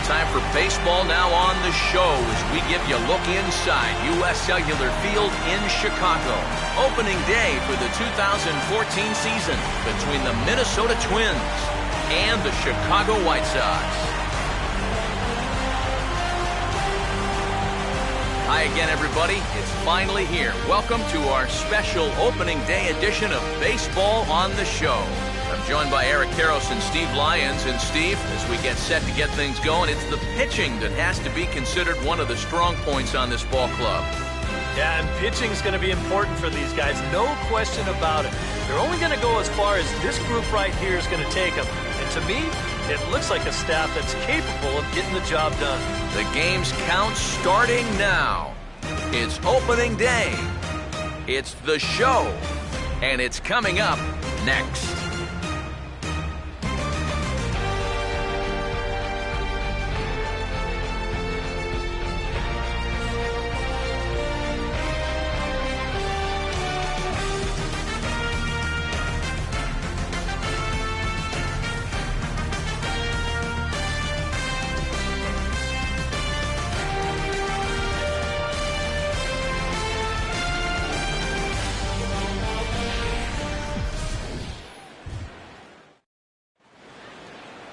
Time for Baseball Now on the show as we give you a look inside U.S. Cellular Field in Chicago. Opening day for the 2014 season between the Minnesota Twins and the Chicago White Sox. Hi again, everybody. It's finally here. Welcome to our special opening day edition of Baseball on the Show. I'm joined by Eric Karros and Steve Lyons. And Steve, as we get set to get things going, it's the pitching that has to be considered one of the strong points on this ball club. Yeah, and pitching is going to be important for these guys, no question about it. They're only going to go as far as this group right here is going to take them. And to me, it looks like a staff that's capable of getting the job done. The game's count starting now. It's opening day. It's the show. And it's coming up next.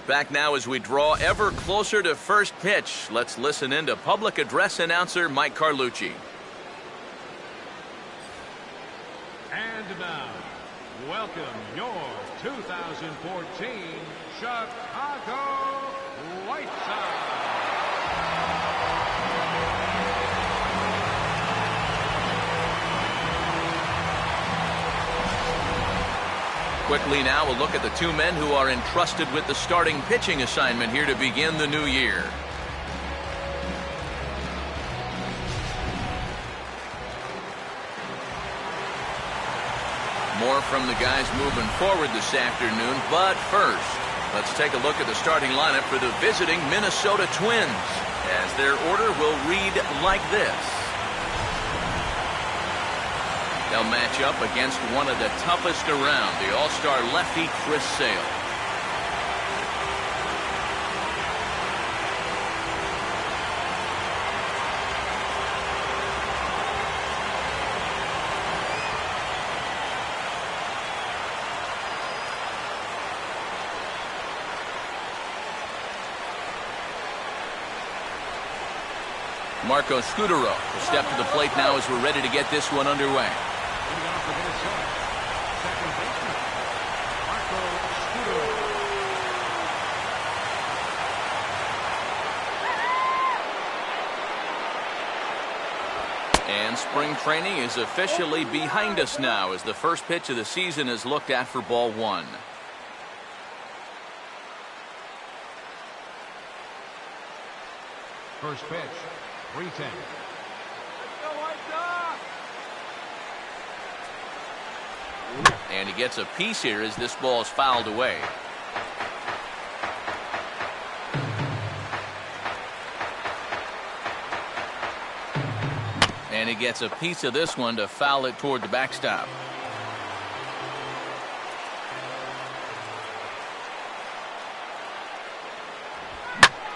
Back now as we draw ever closer to first pitch. Let's listen in to public address announcer Mike Carlucci. And now, welcome your 2014 Chicago White Sox. Quickly now, we'll look at the two men who are entrusted with the starting pitching assignment here to begin the new year. More from the guys moving forward this afternoon, but first, let's take a look at the starting lineup for the visiting Minnesota Twins, as their order will read like this. They'll match up against one of the toughest around, the all-star lefty Chris Sale. Marco Scudero will step to the plate now as we're ready to get this one underway. And spring training is officially behind us now as the first pitch of the season is looked at for ball one. First pitch, 3-10. And he gets a piece here as this ball is fouled away. And he gets a piece of this one to foul it toward the backstop.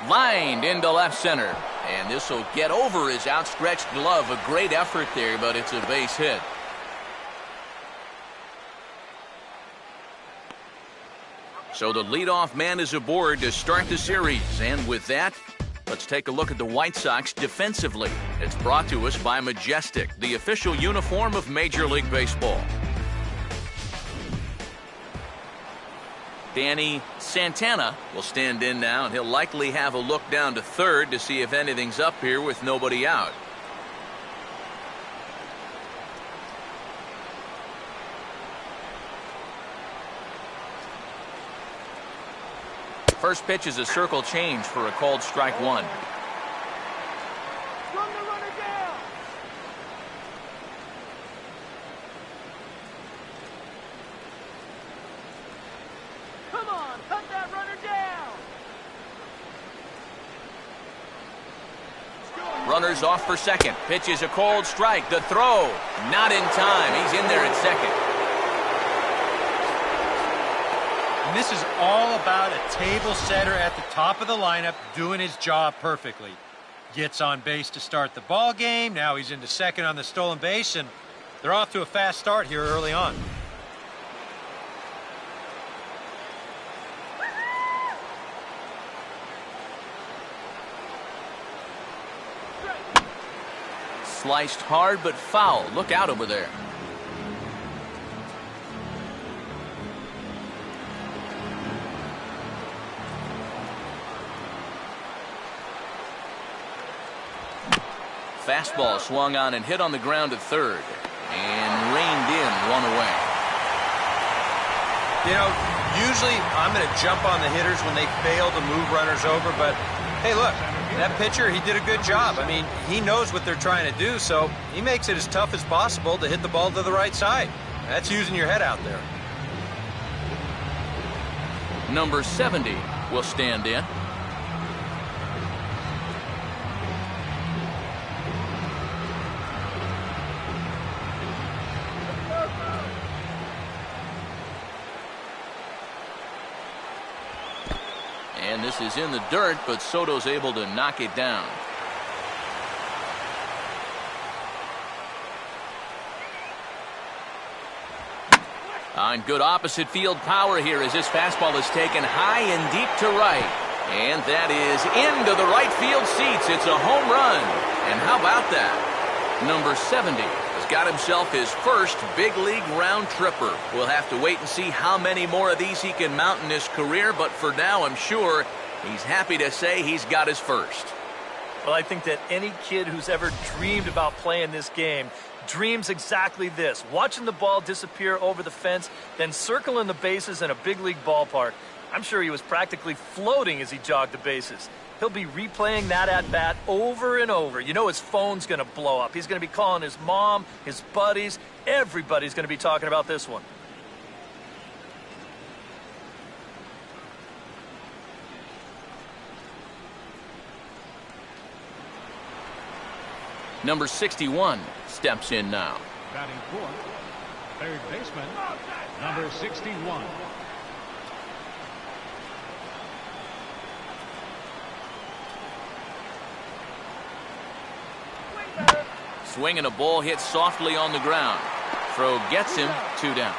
Lined into left center. And this will get over his outstretched glove. A great effort there, but it's a base hit. So the leadoff man is aboard to start the series. And with that, let's take a look at the White Sox defensively. It's brought to us by Majestic, the official uniform of Major League Baseball. Danny Santana will stand in now, and he'll likely have a look down to third to see if anything's up here with nobody out. First pitch is a circle change for a called strike one. Run the runner down. Come on, cut that runner down. Runners off for second. Pitch is a called strike. The throw, not in time. He's in there at second. And this is all about a table setter at the top of the lineup doing his job perfectly. Gets on base to start the ball game. Now he's into second on the stolen base, and they're off to a fast start here early on. Sliced hard but foul. Look out over there. Fastball swung on and hit on the ground at third and reined in, one away. You know, usually I'm going to jump on the hitters when they fail to move runners over, but hey, look, that pitcher, he did a good job. I mean, he knows what they're trying to do, so he makes it as tough as possible to hit the ball to the right side. That's using your head out there. Number 70 will stand in. And this is in the dirt, but Soto's able to knock it down. On good opposite field power here as this fastball is taken high and deep to right. And that is into the right field seats. It's a home run. And how about that? Number 70 has got himself his first big league round tripper. We'll have to wait and see how many more of these he can mount in his career, but for now I'm sure he's happy to say he's got his first. Well, I think that any kid who's ever dreamed about playing this game dreams exactly this: watching the ball disappear over the fence, then circling the bases in a big league ballpark. I'm sure he was practically floating as he jogged the bases. He'll be replaying that at-bat over and over. You know his phone's going to blow up. He's going to be calling his mom, his buddies. Everybody's going to be talking about this one. Number 61 steps in now. Batting fourth, third baseman, number 61. Swinging a ball hit softly on the ground. Throw gets him, 2 down.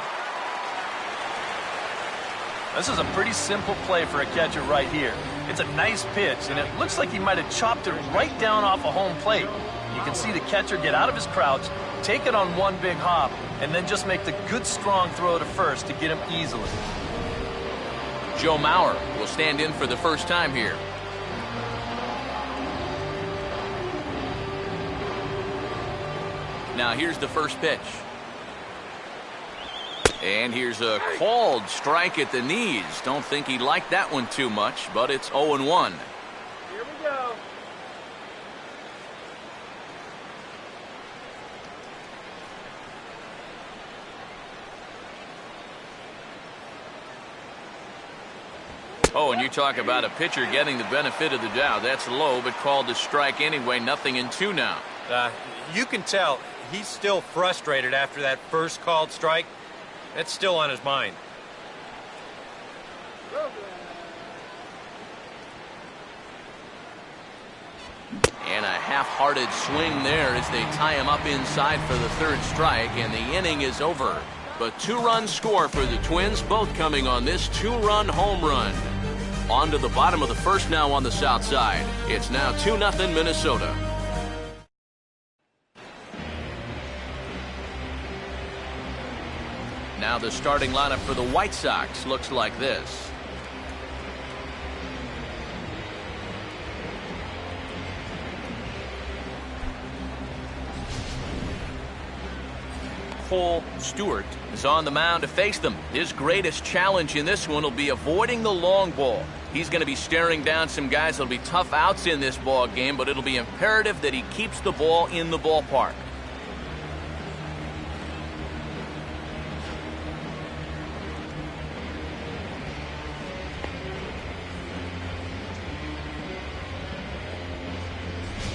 This is a pretty simple play for a catcher right here. It's a nice pitch, and it looks like he might have chopped it right down off a home plate. You can see the catcher get out of his crouch, take it on one big hop, and then just make the good strong throw to first to get him easily. Joe Mauer will stand in for the first time here. Now here's the first pitch. And here's a called strike at the knees. Don't think he liked that one too much, but it's 0-1. Here we go. Oh, and you talk about a pitcher getting the benefit of the doubt. That's low, but called a strike anyway. Nothing in 2 now. You can tell he's still frustrated after that first called strike. That's still on his mind. And a half-hearted swing there as they tie him up inside for the third strike, and the inning is over. But 2-run score for the Twins, both coming on this 2-run home run. On to the bottom of the first now on the south side. It's now 2-0 Minnesota. Now the starting lineup for the White Sox looks like this. Cole Stewart is on the mound to face them. His greatest challenge in this one will be avoiding the long ball. He's going to be staring down some guys that'll be tough outs in this ball game, but it'll be imperative that he keeps the ball in the ballpark.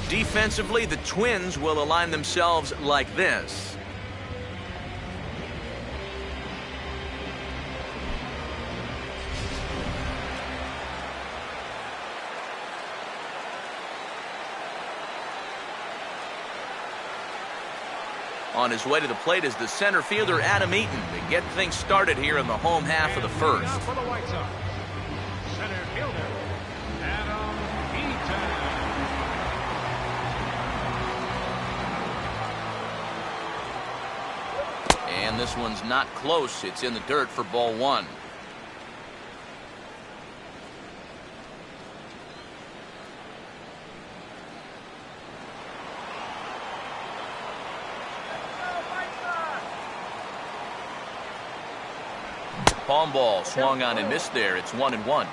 Defensively, the Twins will align themselves like this. On his way to the plate is the center fielder, Adam Eaton, to get things started here in the home half of the first. Now for the White Sox, center fielder, Adam Eaton. And this one's not close. It's in the dirt for ball one. Palm ball swung on and missed there. It's 1-1.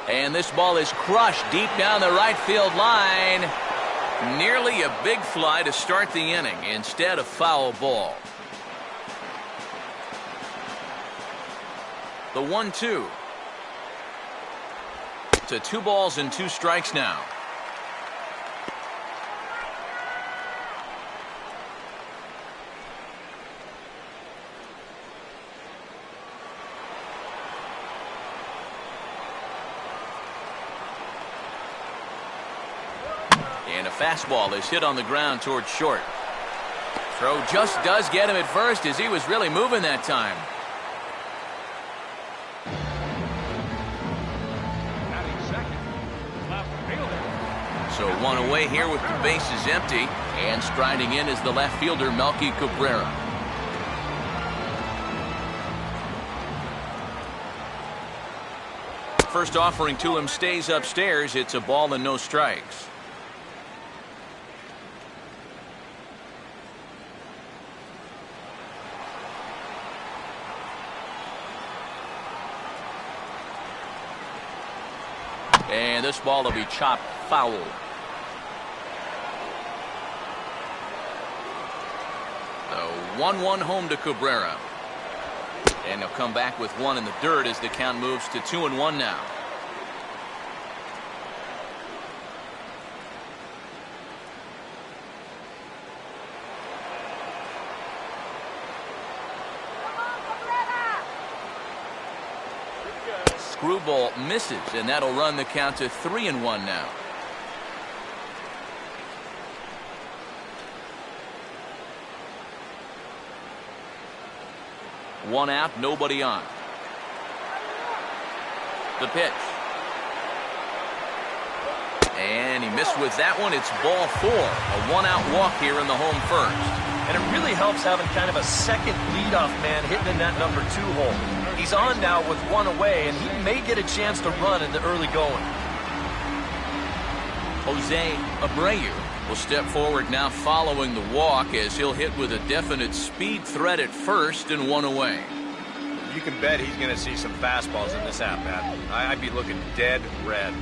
And this ball is crushed deep down the right field line. Nearly a big fly to start the inning instead of foul ball. The 1-2 to 2 balls and 2 strikes now. And a fastball is hit on the ground towards short. Throw just does get him at first as he was really moving that time. So one away here with the bases empty, and striding in is the left fielder, Melky Cabrera. First offering to him stays upstairs. It's a ball and no strikes. And this ball will be chopped foul. The 1-1 home to Cabrera. And he'll come back with one in the dirt as the count moves to 2-1 now. Screwball misses, and that'll run the count to 3-1 now. One out, nobody on. The pitch. And he missed with that one. It's ball 4. A 1-out walk here in the home first. And it really helps having kind of a second leadoff man hitting in that number 2 hole. He's on now with one away, and he may get a chance to run in the early going. Jose Abreu will step forward now following the walk as he'll hit with a definite speed threat at first and one away. You can bet he's going to see some fastballs in this at-bat. I'd be looking dead red.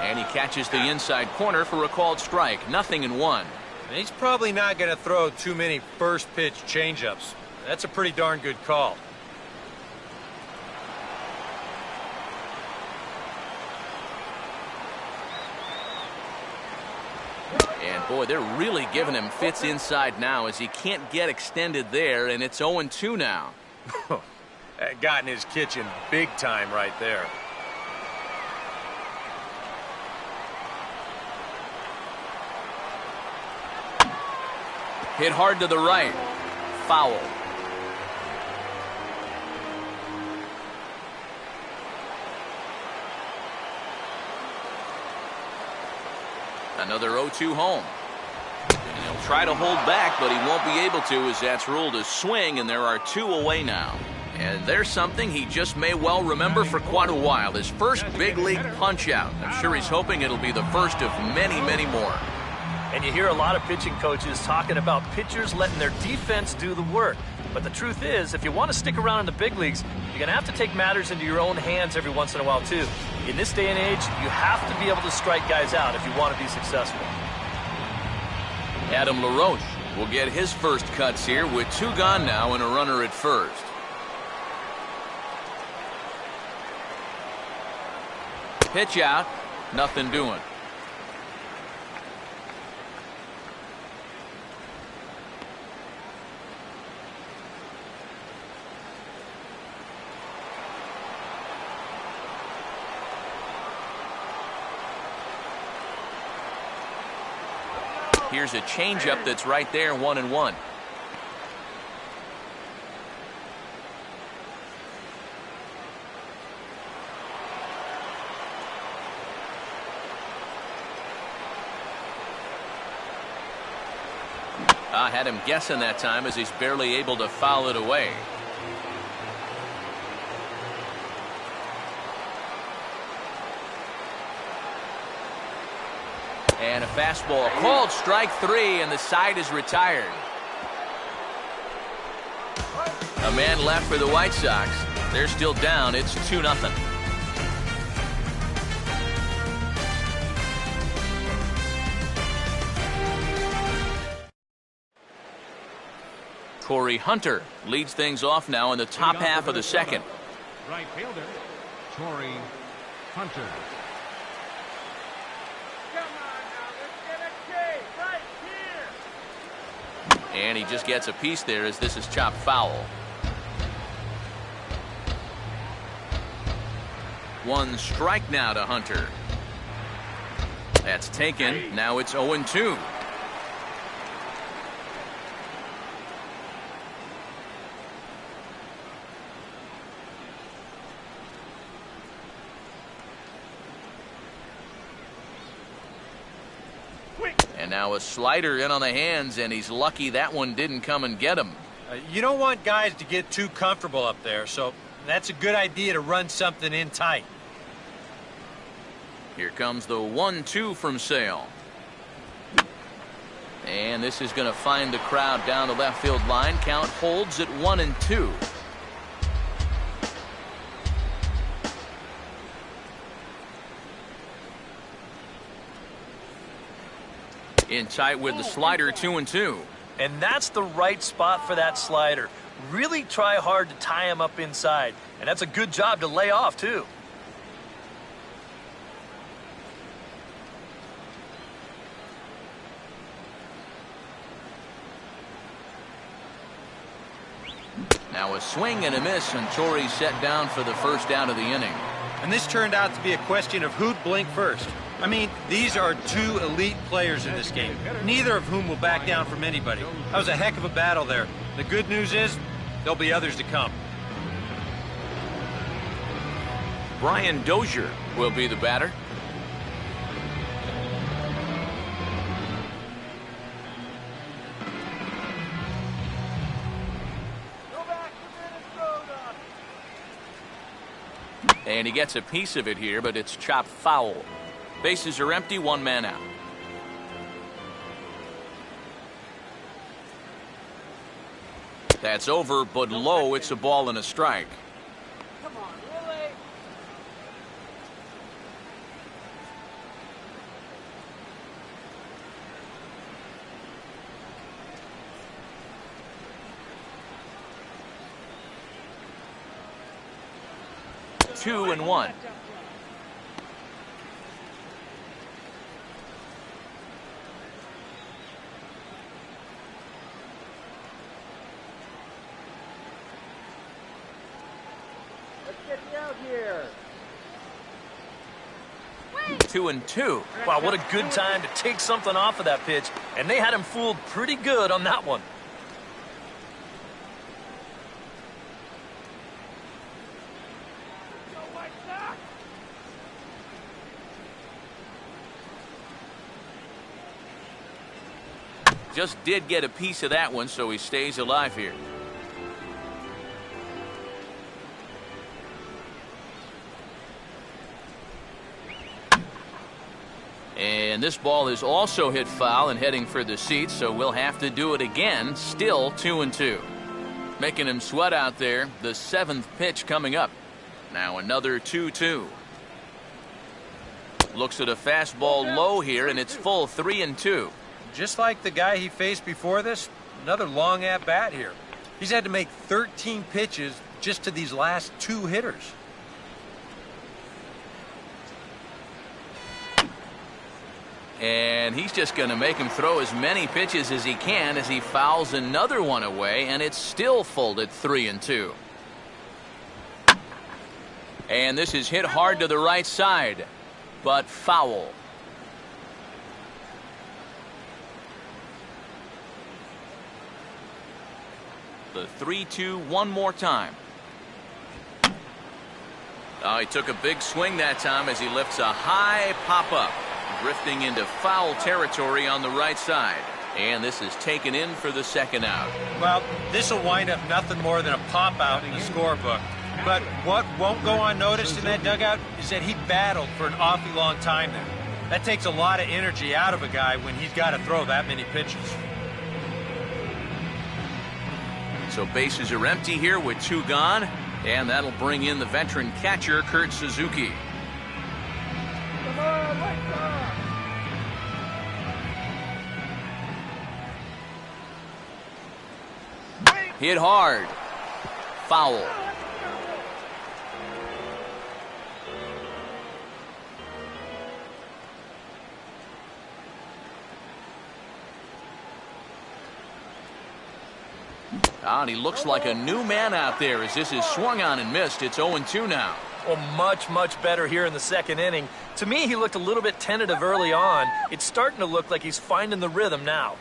And he catches the inside corner for a called strike. 0-1. And he's probably not going to throw too many first pitch changeups. That's a pretty darn good call. And boy, they're really giving him fits inside now as he can't get extended there, and it's 0-2 now. That got in his kitchen big time right there. Hit hard to the right. Foul. Another 0-2 home. And he'll try to hold back, but he won't be able to as that's ruled a swing, and there are 2 away now. And there's something he just may well remember for quite a while. His first big league punch out. I'm sure he's hoping it'll be the first of many, many more. And you hear a lot of pitching coaches talking about pitchers letting their defense do the work. But the truth is, if you want to stick around in the big leagues, you're going to have to take matters into your own hands every once in a while, too. In this day and age, you have to be able to strike guys out if you want to be successful. Adam LaRoche will get his first cuts here with 2 gone now and a runner at first. Pitch out, nothing doing. Here's a changeup that's right there, 1-1. I had him guessing that time as he's barely able to foul it away. And a fastball called strike 3, and the side is retired. A man left for the White Sox. They're still down. It's 2-0. Corey Hunter leads things off now in the top half of the second. Right fielder, Corey Hunter. And he just gets a piece there as this is chopped foul. 1 strike now to Hunter. That's taken. Now it's 0-2. And now a slider in on the hands, and he's lucky that one didn't come and get him. You don't want guys to get too comfortable up there, so that's a good idea to run something in tight. Here comes the 1-2 from Sale. And this is going to find the crowd down the left field line. Count holds at 1-2. In tight with the slider, 2-2. And that's the right spot for that slider. Really try hard to tie him up inside. And that's a good job to lay off, too. Now a swing and a miss, and Torrey's set down for the first out of the inning. And this turned out to be a question of who'd blink first. I mean, these are 2 elite players in this game, neither of whom will back down from anybody. That was a heck of a battle there. The good news is, there'll be others to come. Brian Dozier will be the batter. And he gets a piece of it here, but it's chopped foul. Bases are empty, 1 man out. That's over, but low. It's a ball and a strike. Come on, Willie. 2-1. Let's get you out here. 2-2. Wow, what a good time to take something off of that pitch. And they had him fooled pretty good on that one. Just did get a piece of that one, so he stays alive here. And this ball is also hit foul and heading for the seats, so we'll have to do it again. Still 2-2. Making him sweat out there. The 7th pitch coming up. Now another 2-2. Looks at a fastball low here, and it's full 3-2. just like the guy he faced before this, another long at-bat here. He's had to make 13 pitches just to these last 2 hitters. And he's just going to make him throw as many pitches as he can as he fouls another one away, and it's still folded 3-2. And this is hit hard to the right side, but foul. The 3-2 one more time. Oh, he took a big swing that time as he lifts a high pop-up, drifting into foul territory on the right side. And this is taken in for the second out. Well, this will wind up nothing more than a pop-out in the scorebook. But what won't go unnoticed in that dugout is that he battled for an awfully long time there. That takes a lot of energy out of a guy when he's got to throw that many pitches. So bases are empty here with 2 gone, and that'll bring in the veteran catcher, Kurt Suzuki. Come on, lights off. Hit hard. Foul. And he looks like a new man out there as this is swung on and missed. It's 0-2 now. Well, much better here in the second inning. To me, he looked a little bit tentative early on. It's starting to look like he's finding the rhythm now.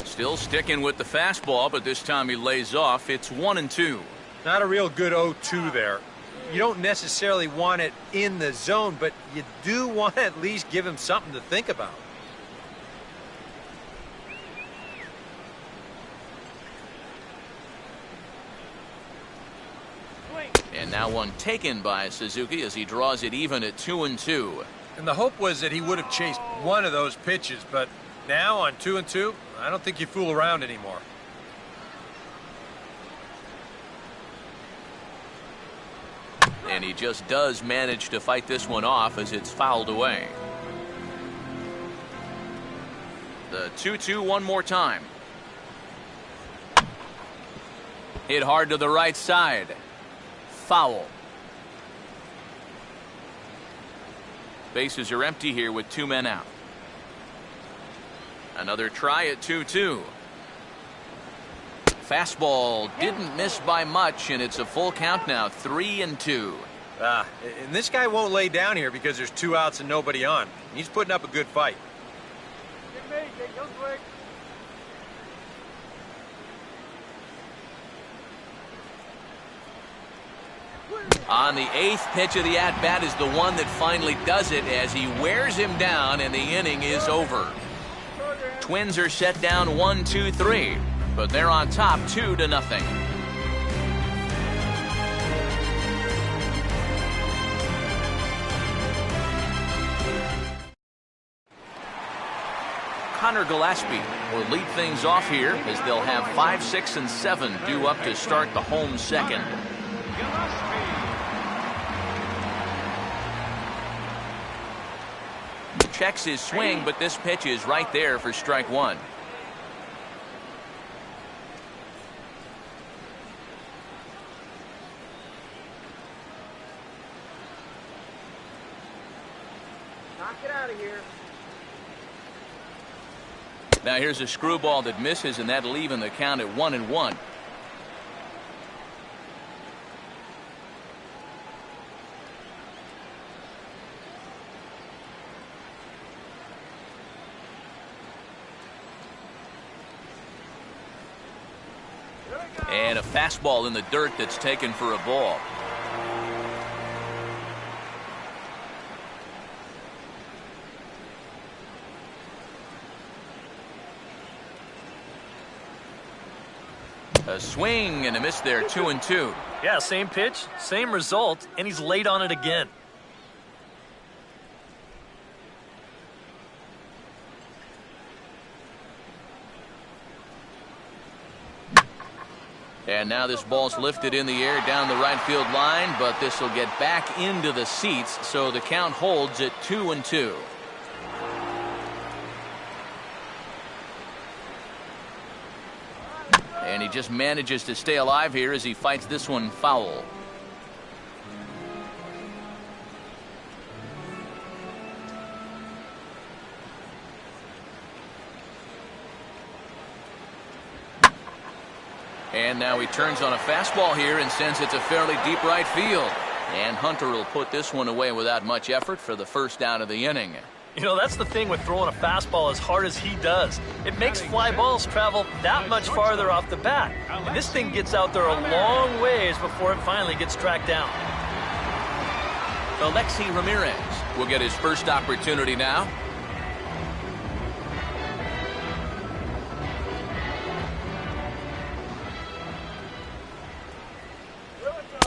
Still sticking with the fastball, but this time he lays off. It's 1-2. Not a real good 0-2 there. You don't necessarily want it in the zone, but you do want to at least give him something to think about. And now one taken by Suzuki as he draws it even at 2-2. And the hope was that he would have chased one of those pitches, but now on 2-2, I don't think you fool around anymore. And he just does manage to fight this one off as it's fouled away. The 2-2 one more time. Hit hard to the right side. Foul. Bases are empty here with 2 men out. Another try at 2-2. Fastball didn't miss by much, and it's a full count now, 3-2. And this guy won't lay down here because there's 2 outs and nobody on. He's putting up a good fight. On the 8th pitch of the at-bat is the one that finally does it as he wears him down and the inning is over. Twins are set down 1-2-3, but they're on top 2-0. Connor Gillespie will lead things off here as they'll have 5, 6, and 7 due up to start the home second. Checks his swing, but this pitch is right there for strike 1. Knock it out of here. Now here's a screwball that misses, and that'll even the count at 1-1. And a fastball in the dirt that's taken for a ball. A swing and a miss there, 2-2. Yeah, same pitch, same result, and he's late on it again. And now this ball's lifted in the air down the right field line, but this will get back into the seats, so the count holds at 2-2. And he just manages to stay alive here as he fights this one foul. And now he turns on a fastball here and sends it to fairly deep right field. And Hunter will put this one away without much effort for the first out of the inning. You know, that's the thing with throwing a fastball as hard as he does. It makes fly balls travel that much farther off the bat. And this thing gets out there a long ways before it finally gets tracked down. Alexi Ramirez will get his first opportunity now.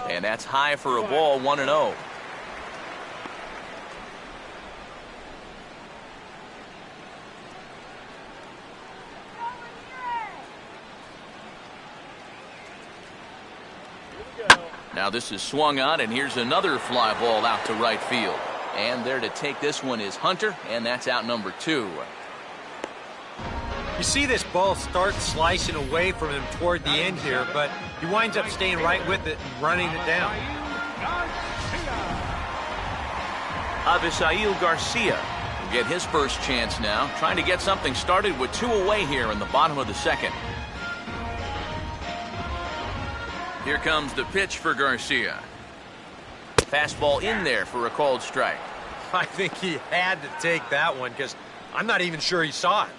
And that's high for a ball, 1-0. Now this is swung on, and here's another fly ball out to right field. And there to take this one is Hunter, and that's out number 2. You see this ball start slicing away from him toward the end here, but he winds up staying right with it and running it down. Avisail Garcia will get his first chance now, trying to get something started with 2 away here in the bottom of the second. Here comes the pitch for Garcia. Fastball in there for a called strike. I think he had to take that one because I'm not even sure he saw it.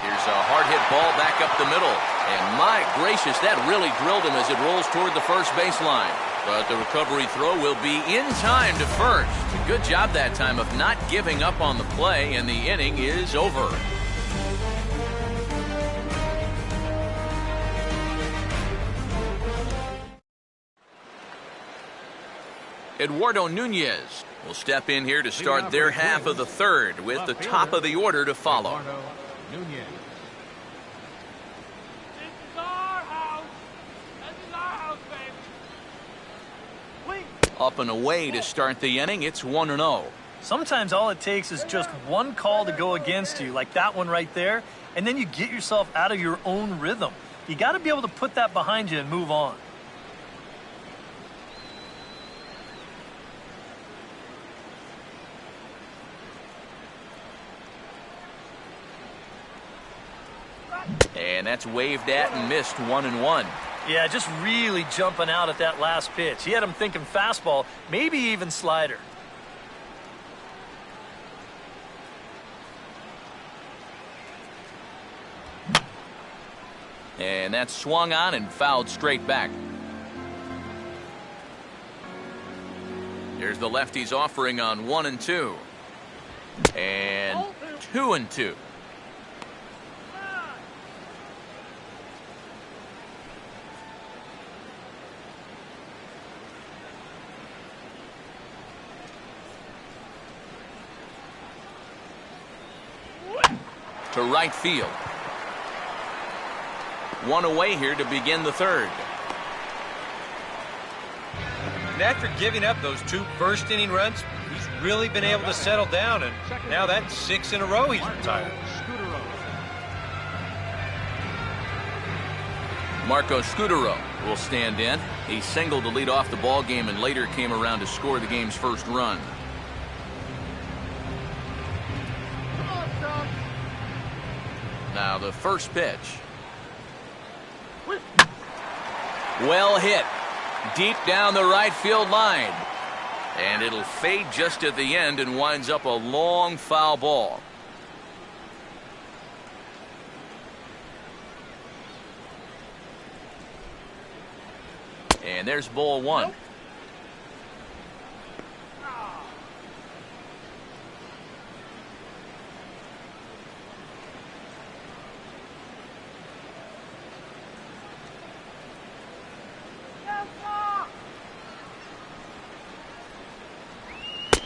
Here's a hard hit ball back up the middle. And my gracious, that really drilled him as it rolls toward the first baseline. But the recovery throw will be in time to first. Good job that time of not giving up on the play, and the inning is over. Eduardo Nunez will step in here to start their half of the third with the top of the order to follow. Up and away to start the inning. It's 1-0. Sometimes all it takes is just one call to go against you, like that one right there, and then you get yourself out of your own rhythm. You got to be able to put that behind you and move on. And that's waved at and missed, 1-1. Yeah, just really jumping out at that last pitch. He had him thinking fastball, maybe even slider. And that's swung on and fouled straight back. Here's the lefty's offering on 1-2. And 2-2. To right field. One away here to begin the third. And after giving up those 2 first-inning runs, he's really been able to settle down, and now that's 6 in a row he's retired. Marco Scudero will stand in. He singled to lead off the ball game and later came around to score the game's first run. Now the first pitch. Well hit. Deep down the right field line. And it'll fade just at the end and winds up a long foul ball. And there's ball 1.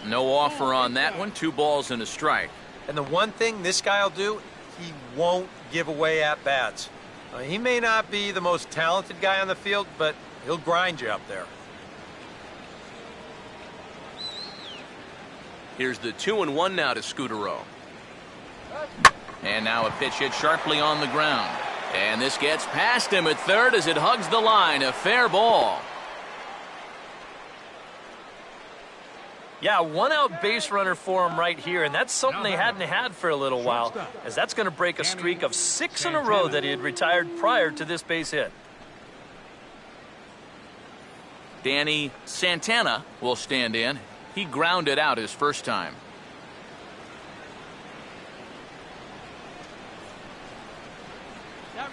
No offer on that one. 2 balls and a strike. And the one thing this guy will do, he won't give away at-bats. He may not be the most talented guy on the field, but he'll grind you up there. Here's the 2-1 now to Scutaro. And now a pitch hit sharply on the ground. And this gets past him at third as it hugs the line. A fair ball. Yeah, 1-out base runner for him right here, and that's something they hadn't had for a little while, as that's going to break a streak of 6 in a row that he had retired prior to this base hit. Danny Santana will stand in. He grounded out his first time.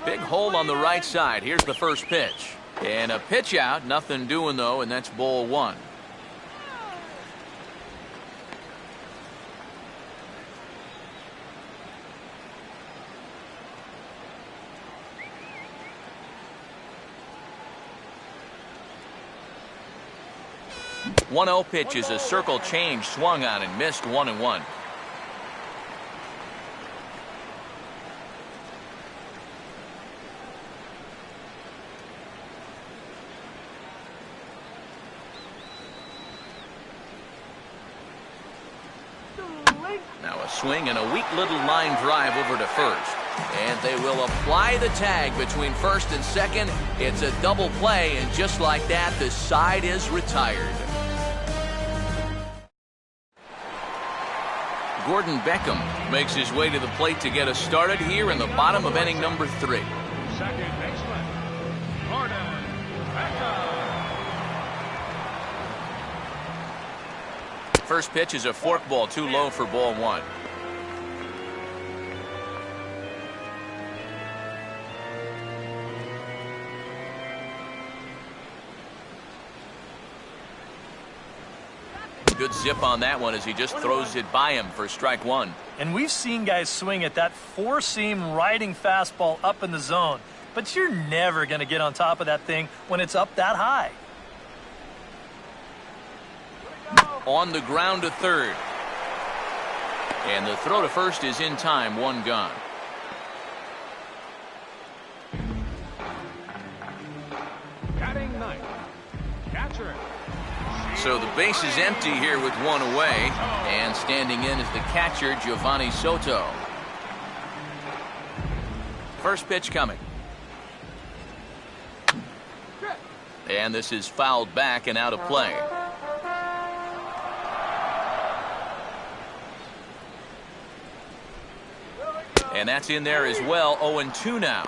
Big hole on the right side. Here's the first pitch. And a pitch out. Nothing doing, though, and that's ball 1. One 0 pitch is a circle change, swung on and missed. 1-1. Now a swing and a weak little line drive over to first. And they will apply the tag between first and second. It's a double play, and just like that, the side is retired. Gordon Beckham makes his way to the plate to get us started here in the bottom of inning number 3. Second baseman, Gordon Beckham. First pitch is a fork ball, too low for ball 1. Good zip on that one as he just throws it by him for strike 1. And we've seen guys swing at that 4-seam riding fastball up in the zone, but you're never going to get on top of that thing when it's up that high. On the ground to third. And the throw to first is in time. 1 gone. Batting ninth, catcher. So the base is empty here with 1 away. And standing in is the catcher, Giovanni Soto. First pitch coming. And this is fouled back and out of play. And that's in there as well. 0-2 now.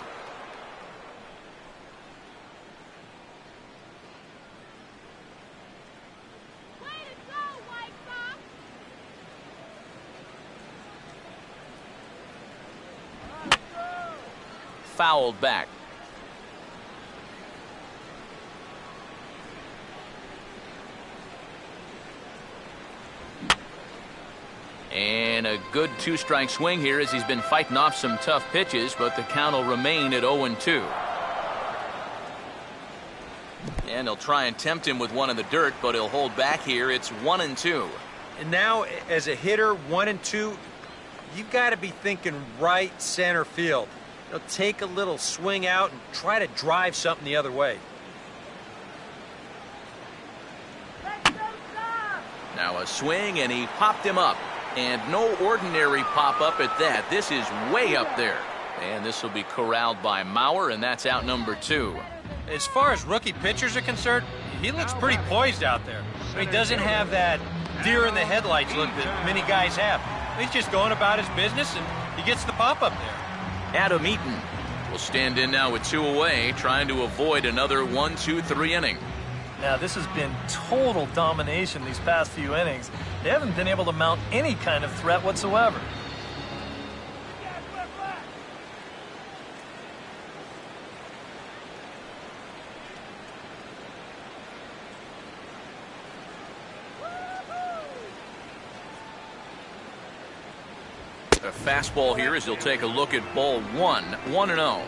Fouled back. And a good 2-strike swing here as he's been fighting off some tough pitches, but the count will remain at 0-2. And they'll try and tempt him with one in the dirt, but he'll hold back here. It's 1-2. And now, as a hitter, 1-2, you've got to be thinking right center field. They'll take a little swing out and try to drive something the other way. Now a swing, and he popped him up. And no ordinary pop-up at that. This is way up there. And this will be corralled by Mauer, and that's out number 2. As far as rookie pitchers are concerned, he looks pretty poised out there. He doesn't have that deer in the headlights look that many guys have. He's just going about his business, and he gets the pop-up there. Adam Eaton will stand in now with 2 away, trying to avoid another 1-2-3 inning. Now, this has been total domination these past few innings. They haven't been able to mount any kind of threat whatsoever. A fastball here as he'll take a look at ball 1, 1-0.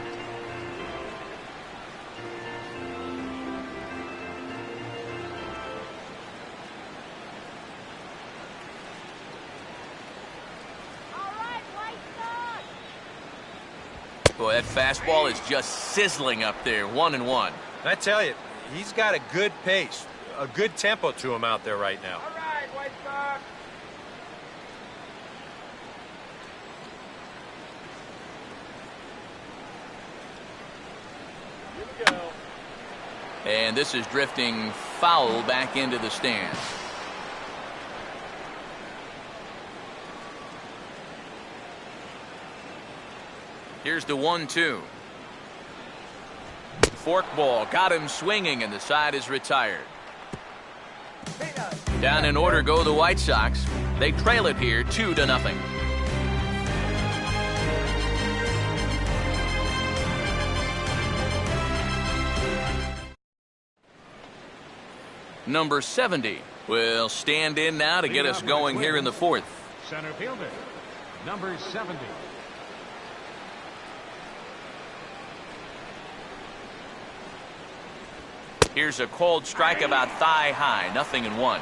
Boy, that fastball is just sizzling up there, 1-1. I tell you, he's got a good pace, a good tempo to him out there right now. All right, White Sox. Here we go. And this is drifting foul back into the stands. Here's the 1-2. Fork ball got him swinging, and the side is retired. Down in order go the White Sox. They trail it here 2-0. Number 70 will stand in now to get us going here in the fourth. Center fielder, number 70. Here's a cold strike about thigh high, 0-1.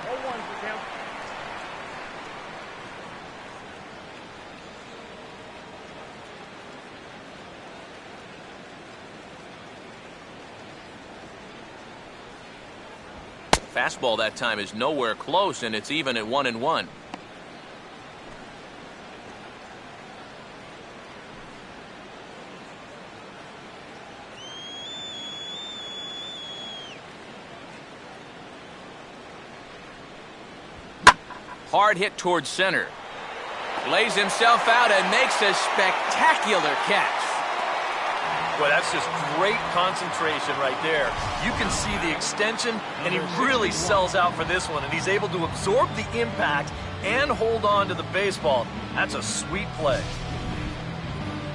Fastball that time is nowhere close, and it's even at 1-1. Hard hit towards center. Lays himself out and makes a spectacular catch. Well, that's just great concentration right there. You can see the extension, and he really sells out for this one, and he's able to absorb the impact and hold on to the baseball. That's a sweet play.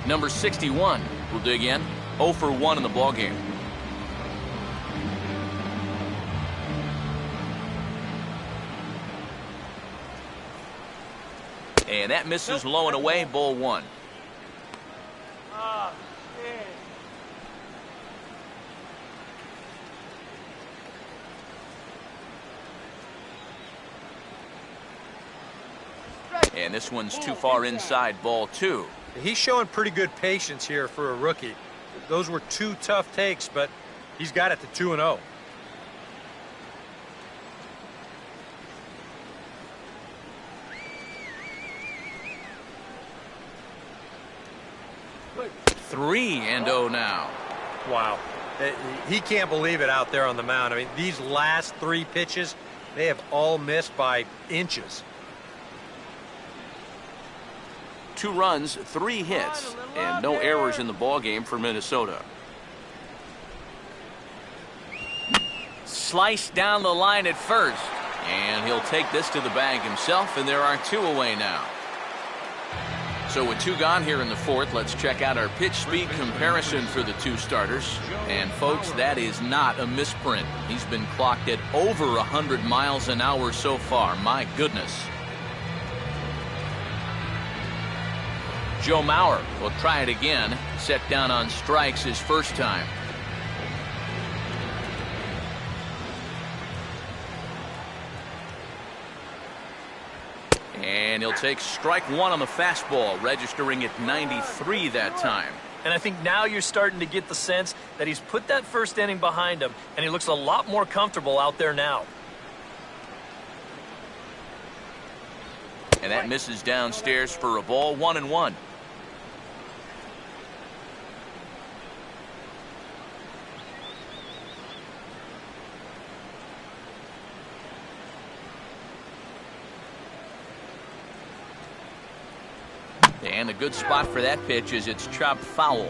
Number 61 will dig in. 0 for 1 in the ballgame. And that misses low and away, ball 1. Oh, shit. And this one's too far inside, ball 2. He's showing pretty good patience here for a rookie. Those were 2 tough takes, but he's got it to 2-0. Three and 0 now. Wow. He can't believe it out there on the mound. I mean, these last 3 pitches, they have all missed by inches. 2 runs, 3 hits, and no errors in the ballgame for Minnesota. Sliced down the line at first, and he'll take this to the bag himself, and there are 2 away now. So with 2 gone here in the fourth, let's check out our pitch speed comparison for the 2 starters. And folks, that is not a misprint. He's been clocked at over 100 miles an hour so far. My goodness. Joe Mauer will try it again. Set down on strikes his first time. And he'll take strike 1 on the fastball, registering at 93 that time. And I think now you're starting to get the sense that he's put that first inning behind him, and he looks a lot more comfortable out there now. And that misses downstairs for a ball, 1-1. And a good spot for that pitch is it's chopped foul.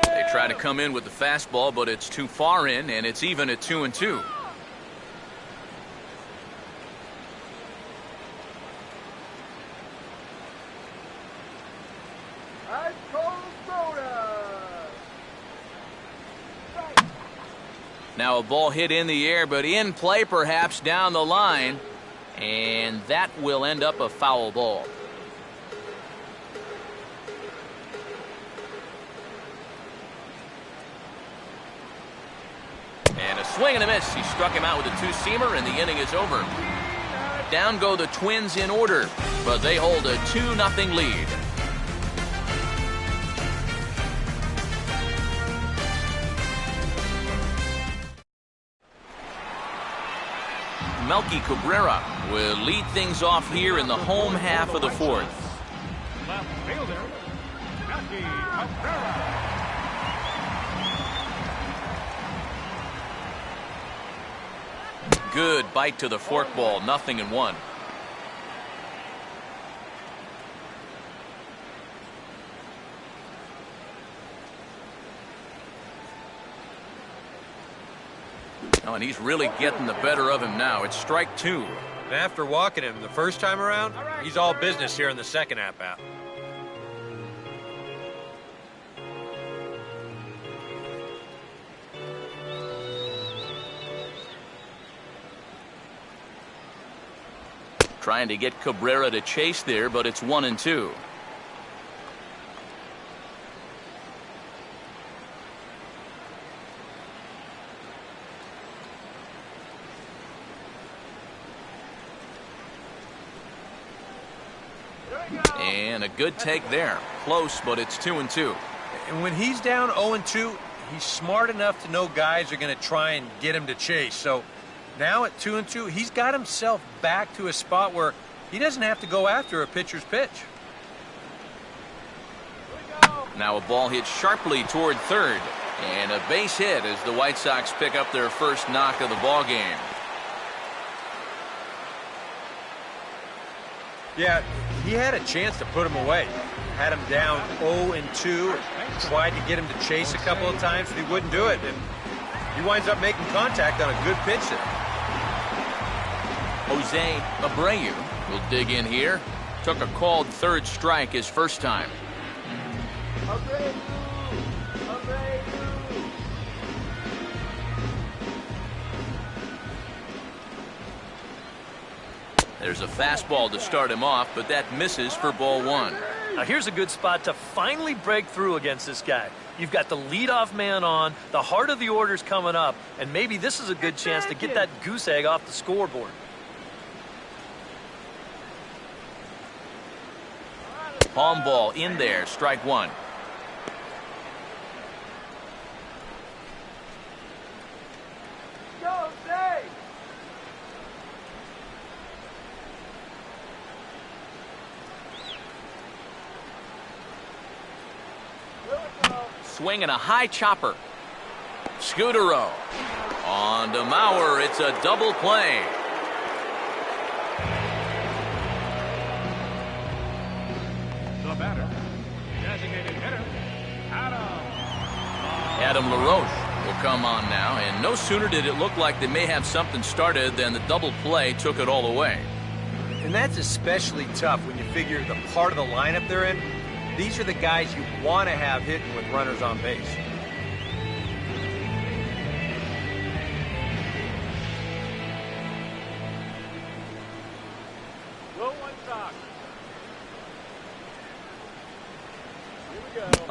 They try to come in with the fastball, but it's too far in, and it's even at 2-2. Ice cold soda. Now a ball hit in the air, but in play perhaps down the line, and that will end up a foul ball. And a swing and a miss. He struck him out with a 2-seamer, and the inning is over. Down go the Twins in order, but they hold a 2-0 lead. Melky Cabrera will lead things off here in the home half of the fourth. Left fielder, Melky Cabrera. Good bite to the forkball, 0-1. Oh, and he's really getting the better of him now. It's strike 2. And after walking him the first time around, he's all business here in the second at-bat. Trying to get Cabrera to chase there, but it's 1-2. And a good take there. Close, but it's 2-2. And when he's down 0-2, he's smart enough to know guys are going to try and get him to chase. So now at 2-2, he's got himself back to a spot where he doesn't have to go after a pitcher's pitch. Now a ball hit sharply toward third. And a base hit as the White Sox pick up their first knock of the ball game. Yeah, he had a chance to put him away. Had him down 0-2, tried to get him to chase a couple of times, but he wouldn't do it. And he winds up making contact on a good pitch there. Jose Abreu will dig in here. Took a called third strike his first time. There's a fastball to start him off, but that misses for ball 1. Now here's a good spot to finally break through against this guy. You've got the leadoff man on, the heart of the order's coming up, and maybe this is a good chance to get that goose egg off the scoreboard. Palm ball in there, strike 1. Swinging a high chopper. Scudero. On to Mauer. It's a double play. The batter, designated hitter, Adam LaRoche will come on now, and no sooner did it look like they may have something started than the double play took it all away. And that's especially tough when you figure the part of the lineup they're in. These are the guys you want to have hitting with runners on base.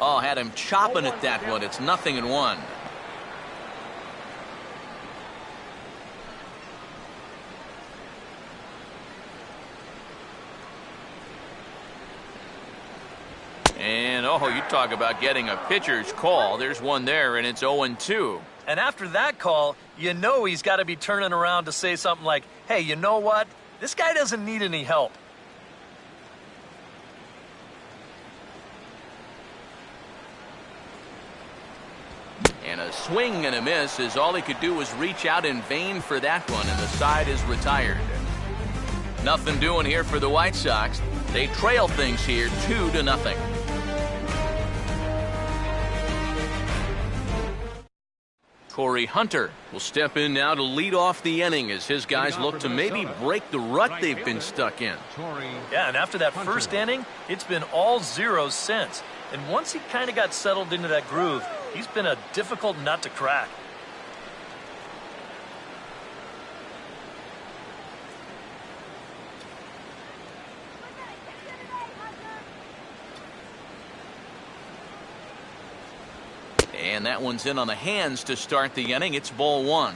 Oh, had him chopping at that one. It's 0-1. And, oh, you talk about getting a pitcher's call. There's one there, and it's 0-2. And after that call, you know he's got to be turning around to say something like, hey, you know what? This guy doesn't need any help. And a swing and a miss as all he could do was reach out in vain for that one, and the side is retired. Nothing doing here for the White Sox. They trail things here 2-0. Corey Hunter will step in now to lead off the inning as his guys look to maybe break the rut they've been stuck in. Yeah, and after that first inning, it's been all zeros since. And once he kind of got settled into that groove, he's been a difficult nut to crack. And that one's in on the hands to start the inning. It's ball 1.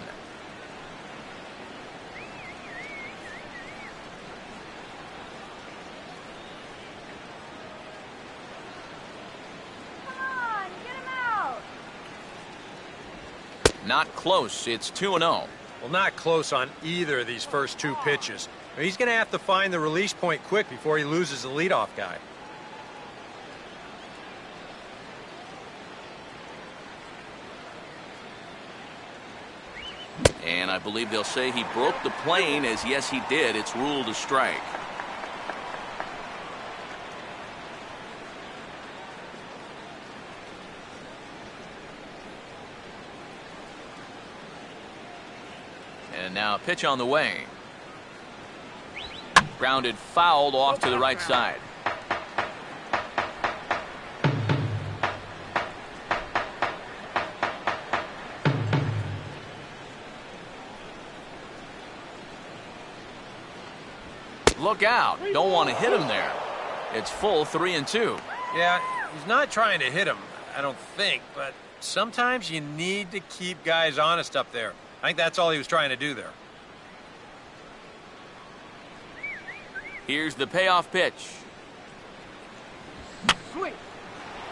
Not close. It's 2-0. Well, not close on either of these first two pitches. He's going to have to find the release point quick before he loses the leadoff guy. And I believe they'll say he broke the plane, as yes, he did. It's ruled a strike. And now a pitch on the way. Grounded fouled off to the right side. Look out. Don't want to hit him there. It's full 3-2. Yeah, he's not trying to hit him, I don't think, but sometimes you need to keep guys honest up there. I think that's all he was trying to do there. Here's the payoff pitch. Swing.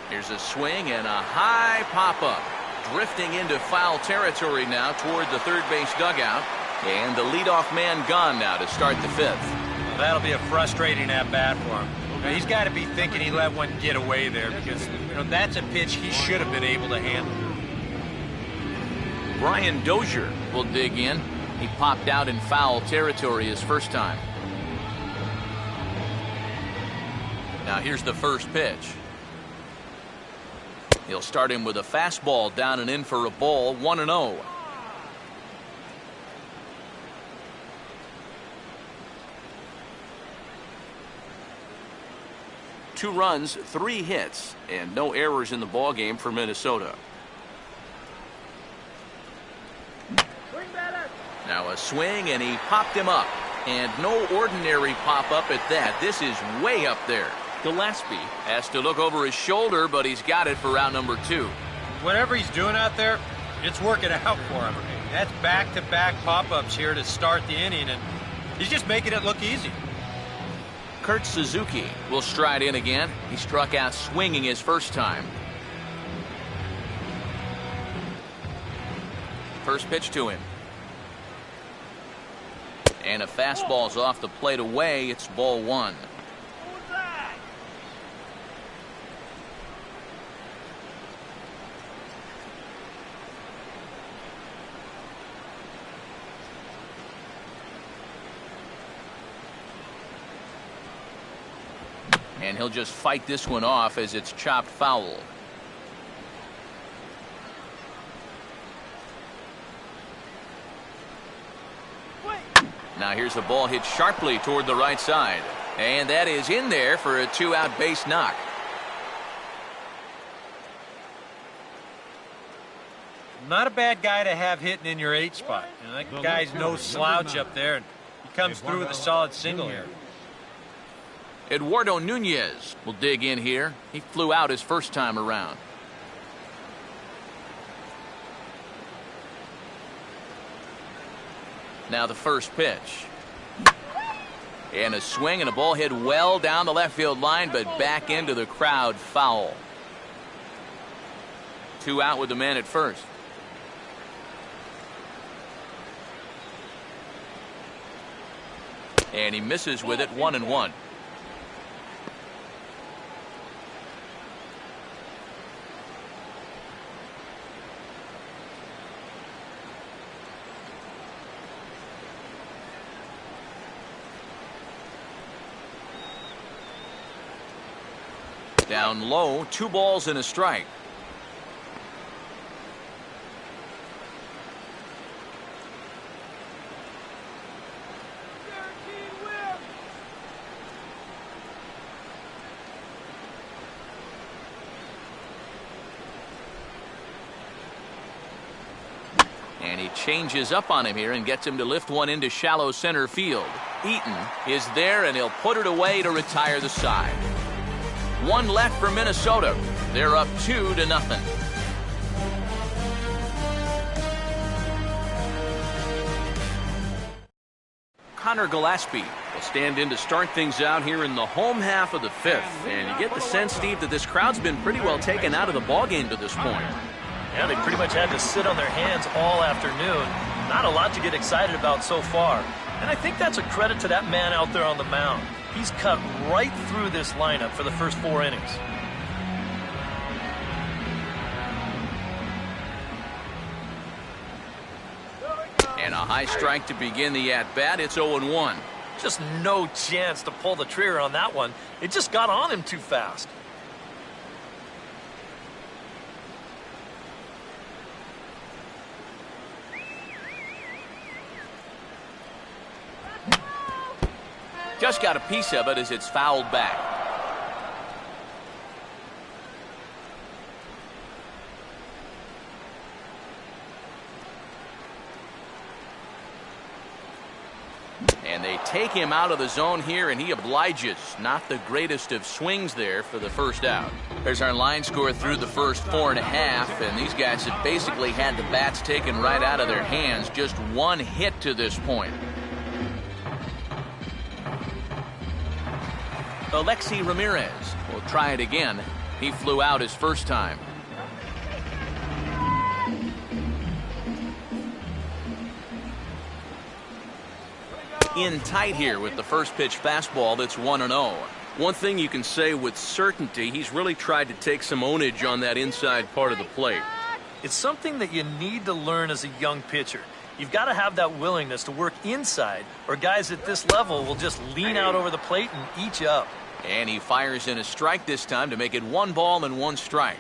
Here's a swing and a high pop-up. Drifting into foul territory now toward the third base dugout. And the leadoff man gone now to start the fifth. Well, that'll be a frustrating at-bat for him. Now, he's got to be thinking he let one get away there because, that's a pitch he should have been able to handle. Brian Dozier will dig in. He popped out in foul territory his first time. Now here's the first pitch. He'll start him with a fastball down and in for a ball, 1-0. Two runs, 3 hits, and no errors in the ballgame for Minnesota. Now a swing, and he popped him up. And no ordinary pop-up at that. This is way up there. Gillespie has to look over his shoulder, but he's got it for round number 2. Whatever he's doing out there, it's working out for him. That's back-to-back pop-ups here to start the inning, and he's just making it look easy. Kurt Suzuki will stride in again. He struck out swinging his first time. First pitch to him. And a fastball's off the plate away. It's ball 1. And he'll just fight this one off as it's chopped foul. Now here's a ball hit sharply toward the right side. And that is in there for a 2-out base knock. Not a bad guy to have hitting in your 8 spot. That guy's no slouch up there, and he comes through with a solid single here. Eduardo Nunez will dig in here. He flew out his first time around. Now the first pitch. And a swing and a ball hit well down the left field line, but back into the crowd, foul. 2 out with the man at first. And he misses with it, 1-1. Down low, 2 balls and a strike. And he changes up on him here and gets him to lift one into shallow center field. Eaton is there, and he'll put it away to retire the side. 1 left for Minnesota. They're up 2-0. Connor Gillespie will stand in to start things out here in the home half of the 5th. And you get the sense, Steve, that this crowd's been pretty well taken out of the ballgame to this point. Yeah, they pretty much had to sit on their hands all afternoon. Not a lot to get excited about so far. And I think that's a credit to that man out there on the mound. He's cut right through this lineup for the first 4 innings. And a high strike to begin the at-bat. It's 0-1. Just no chance to pull the trigger on that one. It just got on him too fast. Just got a piece of it as it's fouled back. And they take him out of the zone here, and he obliges. Not the greatest of swings there for the first out. There's our line score through the first 4.5, and these guys have basically had the bats taken right out of their hands. Just one hit to this point. Alexi Ramirez will try it again. He flew out his first time. In tight here with the first pitch fastball that's 1-0. One thing you can say with certainty, he's really tried to take some ownage on that inside part of the plate. It's something that you need to learn as a young pitcher. You've got to have that willingness to work inside, or guys at this level will just lean out over the plate and eat you up. And he fires in a strike this time to make it 1 ball and 1 strike.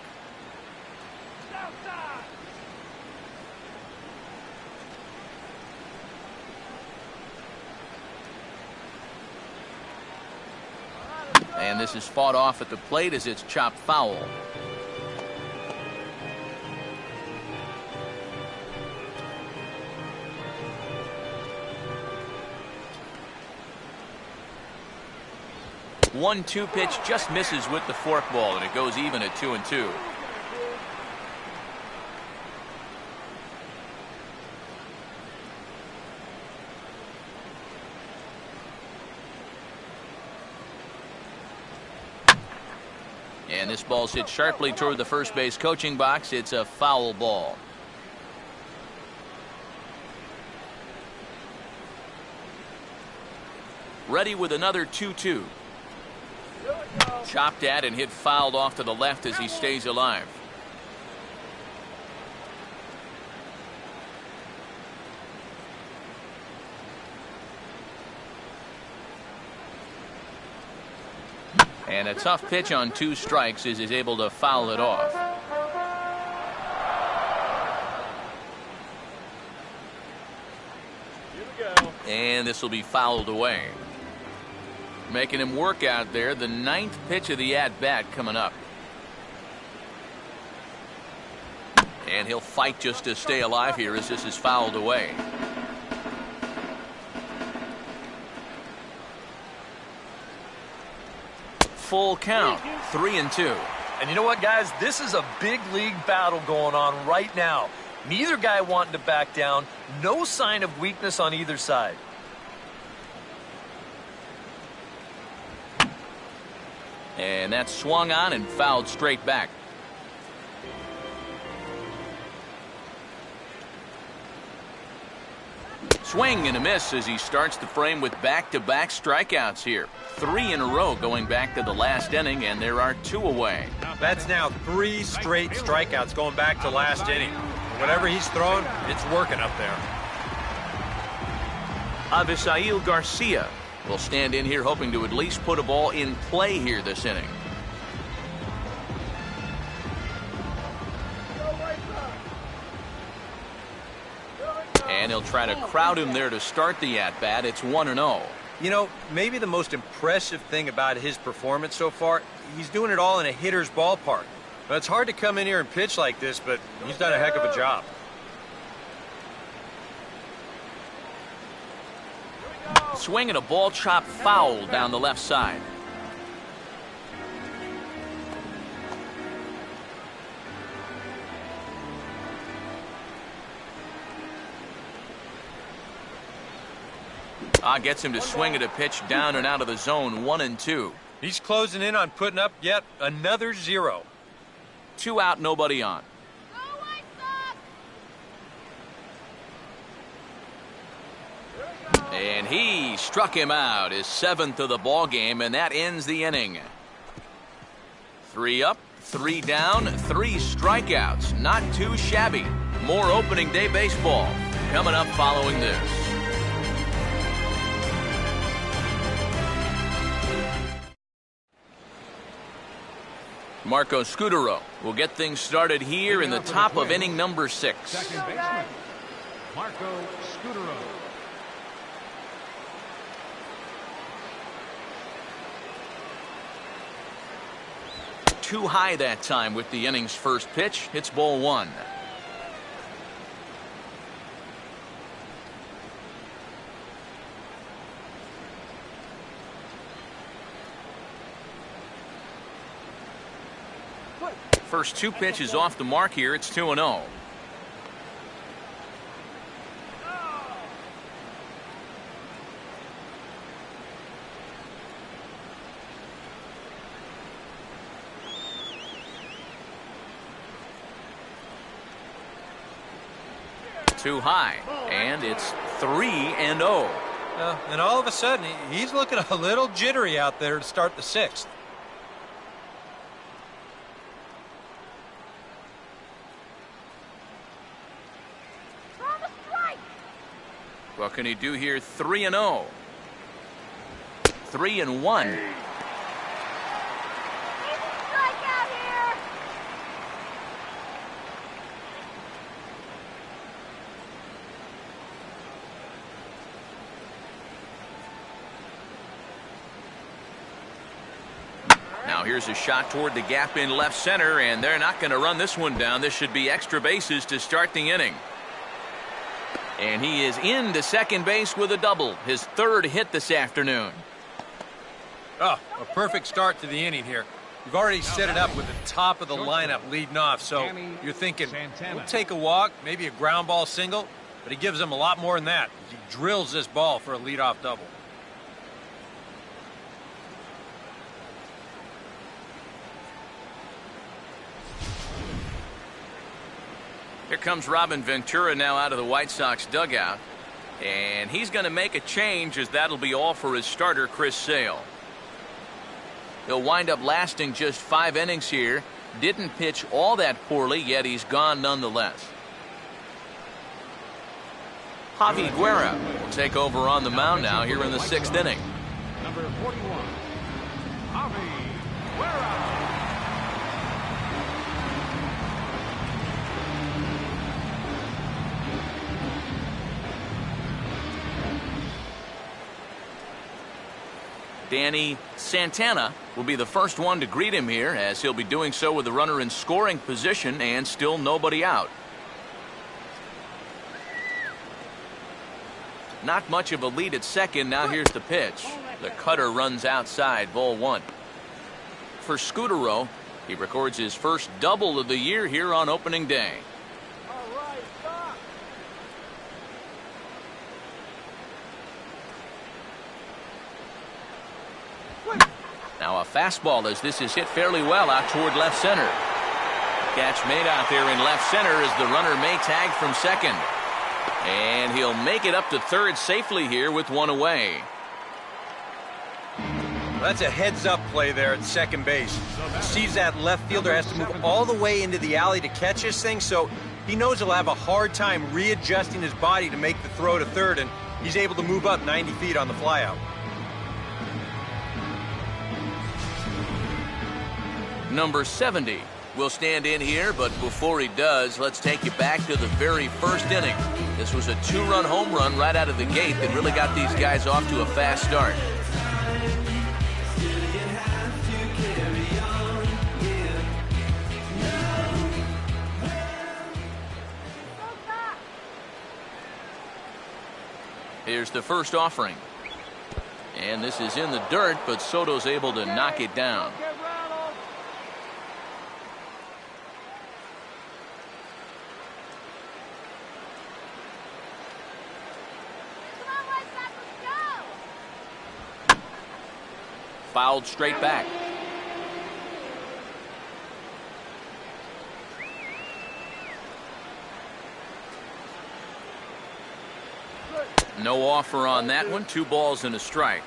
And this is fought off at the plate as it's chopped foul. One-two pitch just misses with the forkball, and it goes even at 2-2. And this ball's hit sharply toward the first base coaching box. It's a foul ball. Ready with another 2-2. Chopped at and hit fouled off to the left as he stays alive. And a tough pitch on 2 strikes as he's able to foul it off. And this will be fouled away. Making him work out there. The 9th pitch of the at-bat coming up. And he'll fight just to stay alive here as this is fouled away. Full count, 3-2. And you know what, guys? This is a big league battle going on right now. Neither guy wanting to back down. No sign of weakness on either side. And that's swung on and fouled straight back. Swing and a miss as he starts the frame with back-to-back strikeouts here. 3 in a row going back to the last inning, and there are 2 away. That's now 3 straight strikeouts going back to last inning. Whatever he's throwing, it's working up there. Avisail Garcia will stand in here hoping to at least put a ball in play here this inning. And he'll try to crowd him there to start the at-bat. It's 1-0. You know, maybe the most impressive thing about his performance so far, he's doing it all in a hitter's ballpark. Now, it's hard to come in here and pitch like this, but he's done a heck of a job. Swing and a ball chopped foul down the left side. Gets him to swing at a pitch down and out of the zone, 1-2. He's closing in on putting up yet another 0. 2 out, nobody on. And he struck him out, his 7th of the ball game, and that ends the inning. 3 up, 3 down, 3 strikeouts. Not too shabby. More opening day baseball coming up following this. Marco Scutaro will get things started here in the top of inning number 6. Second baseman, Marco Scutaro. Too high that time with the inning's first pitch. It's ball 1. First 2 pitches off the mark here. It's 2-0. Too high, and it's 3-0. And all of a sudden, he's looking a little jittery out there to start the 6th. What can he do here? 3-0. 3-1. Now here's a shot toward the gap in left center, and they're not going to run this one down. This should be extra bases to start the inning. And he is into second base with a double, his 3rd hit this afternoon. Oh, a perfect start to the inning here. We've already set it up with the top of the lineup leading off, so you're thinking, we'll take a walk, maybe a ground ball single, but he gives them a lot more than that. He drills this ball for a leadoff double. Here comes Robin Ventura now out of the White Sox dugout. And he's going to make a change, as that'll be all for his starter, Chris Sale. He'll wind up lasting just 5 innings here. Didn't pitch all that poorly, yet he's gone nonetheless. Javi Guerra will take over on the mound now here in the 6th inning. Number 41, Javi Guerra. Danny Santana will be the first one to greet him here, as he'll be doing so with the runner in scoring position and still nobody out. Not much of a lead at second. Now here's the pitch. The cutter runs outside, ball 1. For Scutaro, he records his first double of the year here on opening day. Now a fastball, as this is hit fairly well out toward left center. Catch made out there in left center as the runner may tag from second. And he'll make it up to third safely here with 1 away. Well, that's a heads-up play there at second base. He sees that left fielder has to move all the way into the alley to catch this thing, so he knows he'll have a hard time readjusting his body to make the throw to third, and he's able to move up 90 feet on the flyout. Number 70 will stand in here, but before he does, let's take you back to the very first inning. This was a 2-run home run right out of the gate that really got these guys off to a fast start. Here's the first offering. And this is in the dirt, but Soto's able to knock it down. Fouled straight back. No offer on that one. 2 balls and a strike.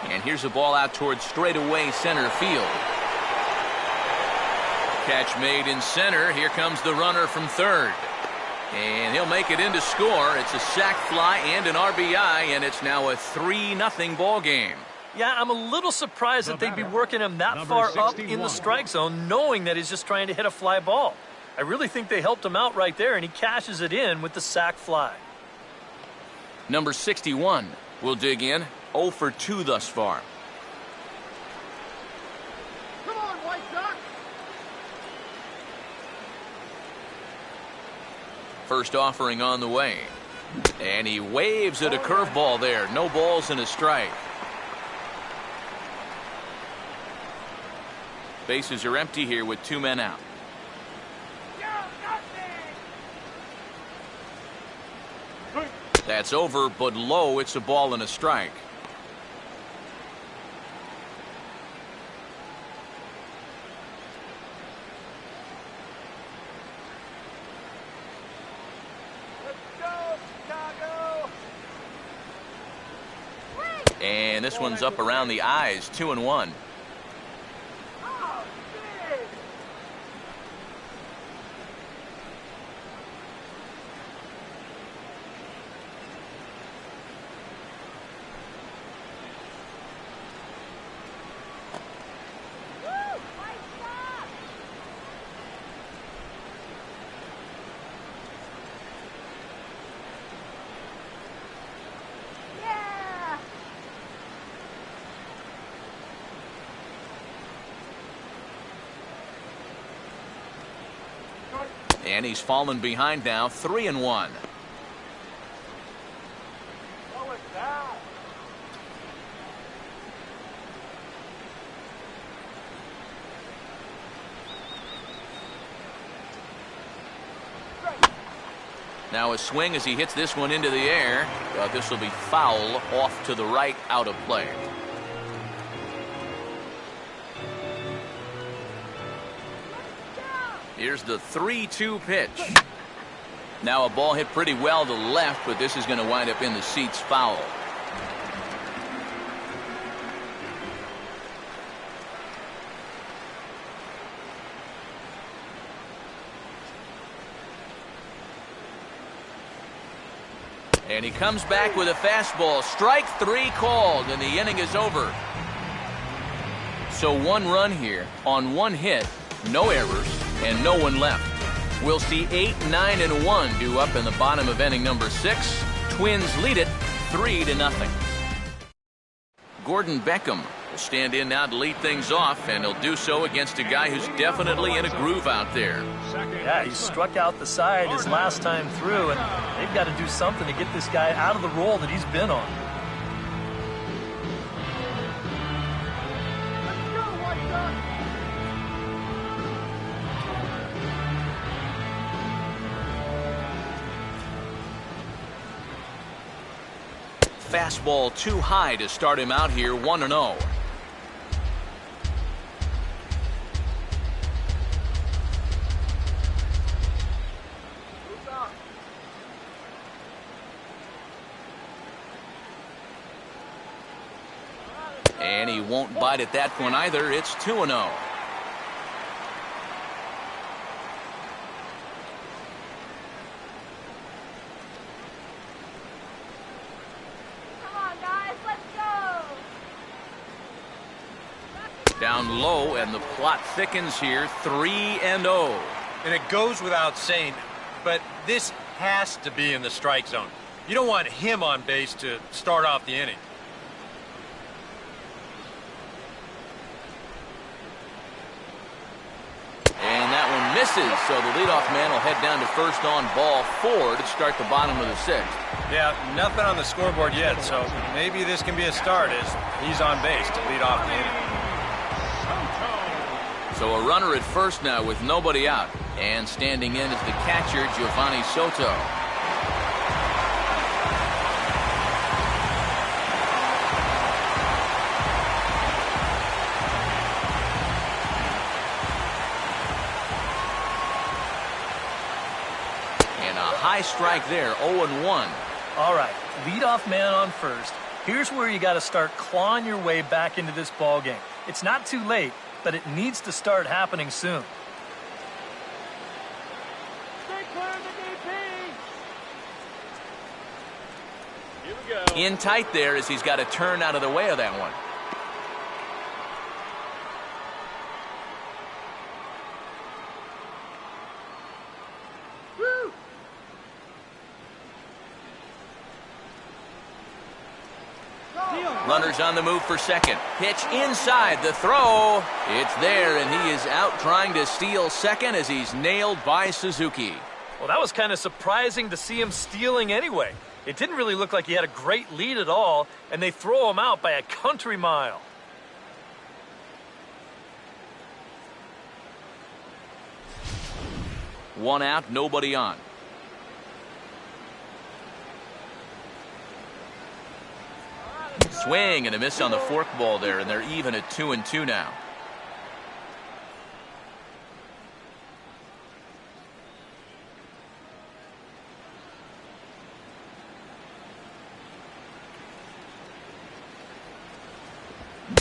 And here's a ball out towards straightaway center field. Catch made in center. Here comes the runner from third. And he'll make it in to score. It's a sac fly and an RBI, and it's now a 3-0 ball game. Yeah, I'm a little surprised that they'd be working him that far up in the strike zone, knowing that he's just trying to hit a fly ball. I really think they helped him out right there, and he cashes it in with the sac fly. Number 61 will dig in. 0 for 2 thus far. Come on, White Sox! First offering on the way. And he waves at a curveball there. No balls and a strike. Bases are empty here with 2 men out. That's over, but low. It's a ball and a strike. And this one's up around the eyes. 2-1. And he's fallen behind now. 3-1. Now a swing as he hits this one into the air. This will be foul, off to the right, out of play. Here's the 3-2 pitch. Now a ball hit pretty well to left, but this is going to wind up in the seats, foul. And he comes back with a fastball. Strike 3 called, and the inning is over. So 1 run here on 1 hit, no errors, and no one left. We'll see 8, 9, and 1 due up in the bottom of inning number 6. Twins lead it 3-0. Gordon Beckham will stand in now to lead things off, and he'll do so against a guy who's definitely in a groove out there. Yeah, he struck out the side his last time through, and they've got to do something to get this guy out of the role that he's been on. Fastball too high to start him out here. 1-0. And he won't bite at that one either. It's 2-0. Down low, and the plot thickens here. 3-0. And it goes without saying, but this has to be in the strike zone. You don't want him on base to start off the inning. And that one misses, so the leadoff man will head down to first on ball 4 to start the bottom of the 6th. Yeah, nothing on the scoreboard yet, so maybe this can be a start as he's on base to lead off the inning. So a runner at first now with nobody out, and standing in is the catcher, Giovanni Soto. high strike there, 0-1. All right, leadoff man on first. Here's where you got to start clawing your way back into this ball game. It's not too late, but it needs to start happening soon. Stay clear of the DP. Here we go. In tight there as he's got to turn out of the way of that one. Woo! Runners on the move for second. Pitch inside. The throw. It's there, and he is out trying to steal second as he's nailed by Suzuki. Well, that was kind of surprising to see him stealing anyway. It didn't really look like he had a great lead at all, and they throw him out by a country mile. One out, nobody on. Swing and a miss on the forkball there, and they're even at 2-2 now.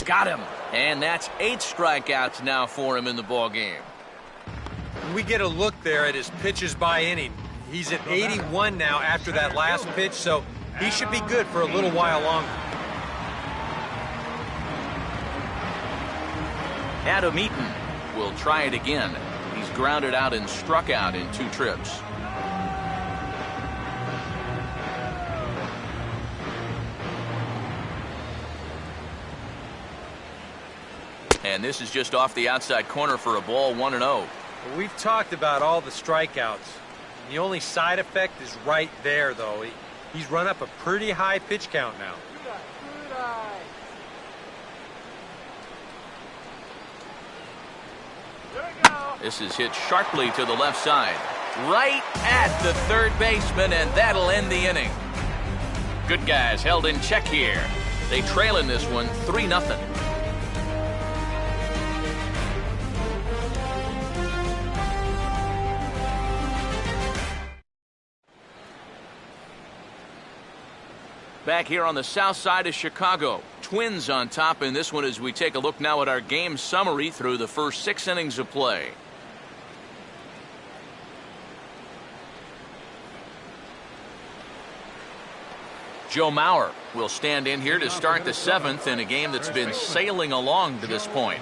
Got him. And that's 8 strikeouts now for him in the ball game. We get a look there at his pitches by inning. He's at 81 now after that last pitch, so he should be good for a little while longer. Adam Eaton will try it again. He's grounded out and struck out in 2 trips. And this is just off the outside corner for a ball, 1-0. Well, we've talked about all the strikeouts. The only side effect is right there, though. He's run up a pretty high pitch count now. Good eye. There we go. This is hit sharply to the left side. Right at the third baseman, and that'll end the inning. Good guys held in check here. They trail in this one 3-0. Back here on the south side of Chicago, Twins on top in this one as we take a look now at our game summary through the first 6 innings of play. Joe Mauer will stand in here to start the 7th in a game that's been sailing along to this point.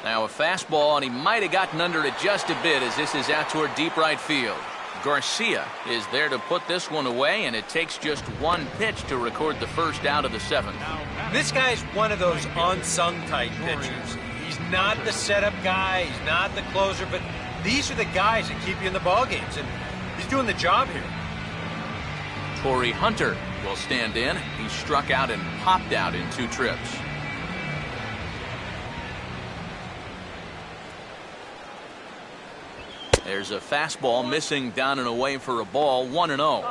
Now a fastball, and he might have gotten under it just a bit as this is out toward deep right field. Garcia is there to put this one away, and it takes just 1 pitch to record the first out of the 7th. This guy's one of those unsung type pitchers. He's not the setup guy, he's not the closer, but these are the guys that keep you in the ball games, and he's doing the job here. Torrey Hunter will stand in. He struck out and popped out in 2 trips. There's a fastball missing down and away for a ball, 1-0.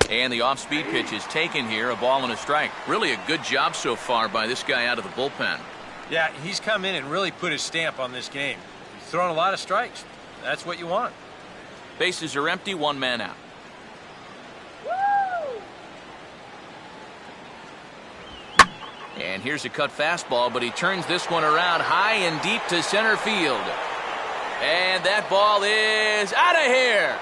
And the off-speed pitch is taken here, a ball and a strike. Really a good job so far by this guy out of the bullpen. Yeah, he's come in and really put his stamp on this game. He's thrown a lot of strikes. That's what you want. Bases are empty, 1 man out. Woo! And here's a cut fastball, but he turns this one around high and deep to center field. And that ball is out of here.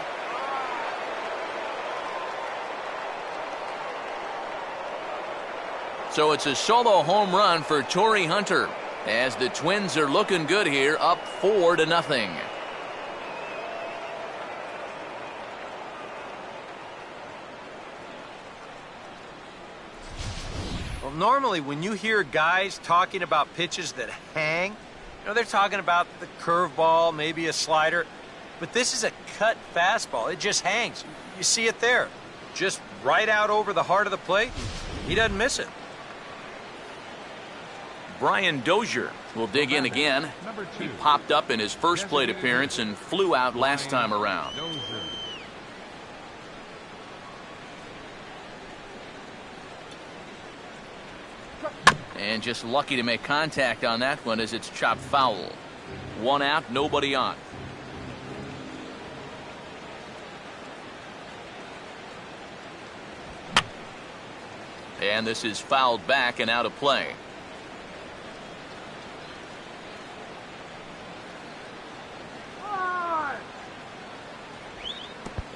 So it's a solo home run for Torrey Hunter as the Twins are looking good here, up 4-0. Well, normally when you hear guys talking about pitches that hang, they're talking about the curveball, maybe a slider, but this is a cut fastball. It just hangs. You see it there, just right out over the heart of the plate. He doesn't miss it. Brian Dozier will dig in again. He popped up in his first plate appearance and flew out last time around. And just lucky to make contact on that one as it's chopped foul. 1 out, nobody on. And this is fouled back and out of play.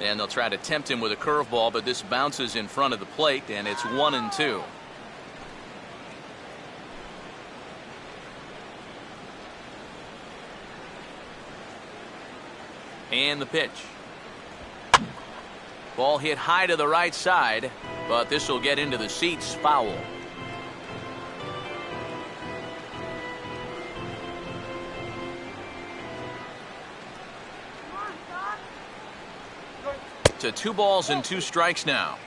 And they'll try to tempt him with a curveball, but this bounces in front of the plate, and it's 1-2. And the pitch. Ball hit high to the right side, but this will get into the seats, foul. To 2 balls and 2 strikes now.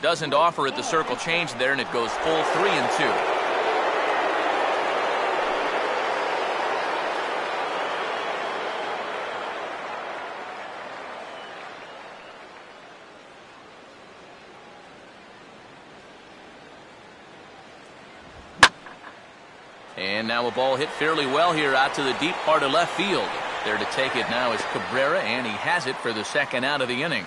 Doesn't offer it the circle change there, and it goes full 3-2. And now a ball hit fairly well here out to the deep part of left field. There to take it now is Cabrera, and he has it for the second out of the inning.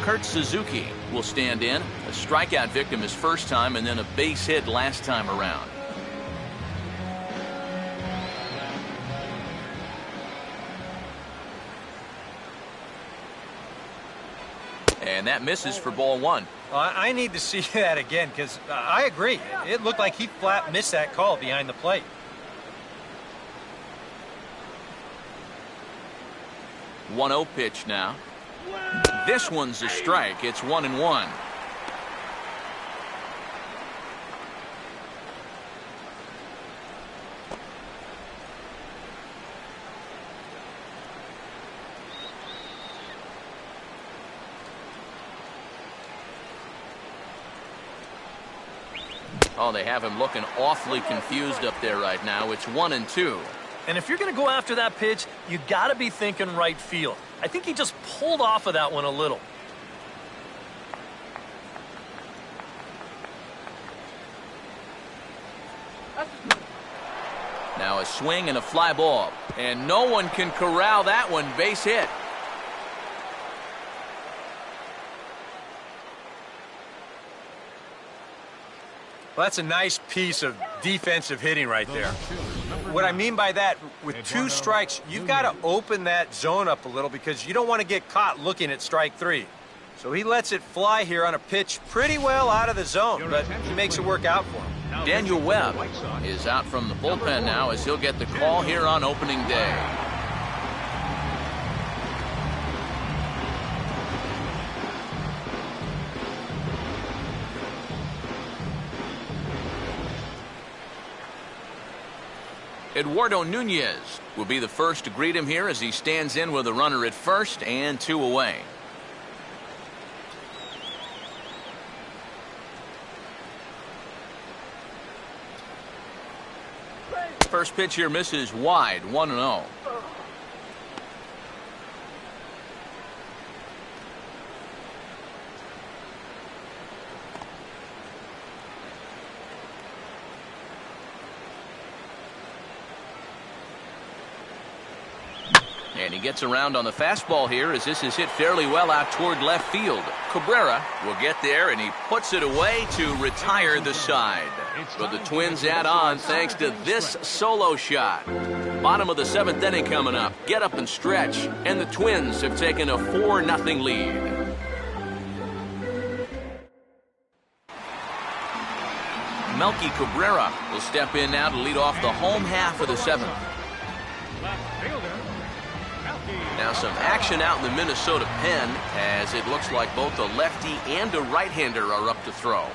Kurt Suzuki will stand in. A strikeout victim his first time, and then a base hit last time around. And that misses for ball 1. I need to see that again, because I agree. It looked like he flat missed that call behind the plate. One 1-0 pitch now. This one's a strike. It's 1-1. Oh, they have him looking awfully confused up there right now. It's 1-2. And if you're going to go after that pitch, you got to be thinking right field. I think he just pulled off of that one a little. Now a swing and a fly ball. And no one can corral that one. Base hit. Well, that's a nice piece of defensive hitting right there. What I mean by that, with 2 strikes, you've got to open that zone up a little because you don't want to get caught looking at strike 3. So he lets it fly here on a pitch pretty well out of the zone, but he makes it work out for him. Daniel Webb is out from the bullpen now as he'll get the call here on opening day. Eduardo Nunez will be the first to greet him here as he stands in with a runner at first and 2 away. First pitch here misses wide, 1-0. And he gets around on the fastball here as this is hit fairly well out toward left field. Cabrera will get there, and he puts it away to retire the side. But the Twins add on thanks to this solo shot. Bottom of the 7th inning coming up. Get up and stretch. And the Twins have taken a 4-0 lead. Melky Cabrera will step in now to lead off the home half of the 7th. Left fielder, Melky Now some action out in the Minnesota pen as it looks like both a lefty and a right-hander are up to throw.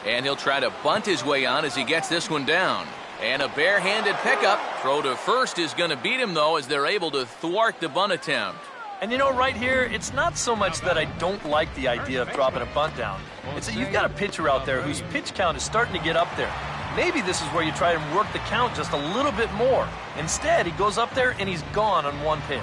And he'll try to bunt his way on as he gets this one down. And a barehanded pickup. Throw to first is going to beat him, though, as they're able to thwart the bunt attempt. And you know, right here, it's not so much that I don't like the idea of dropping a bunt down. It's that you've got a pitcher out there whose pitch count is starting to get up there. Maybe this is where you try and work the count just a little bit more. Instead, he goes up there and he's gone on one pitch.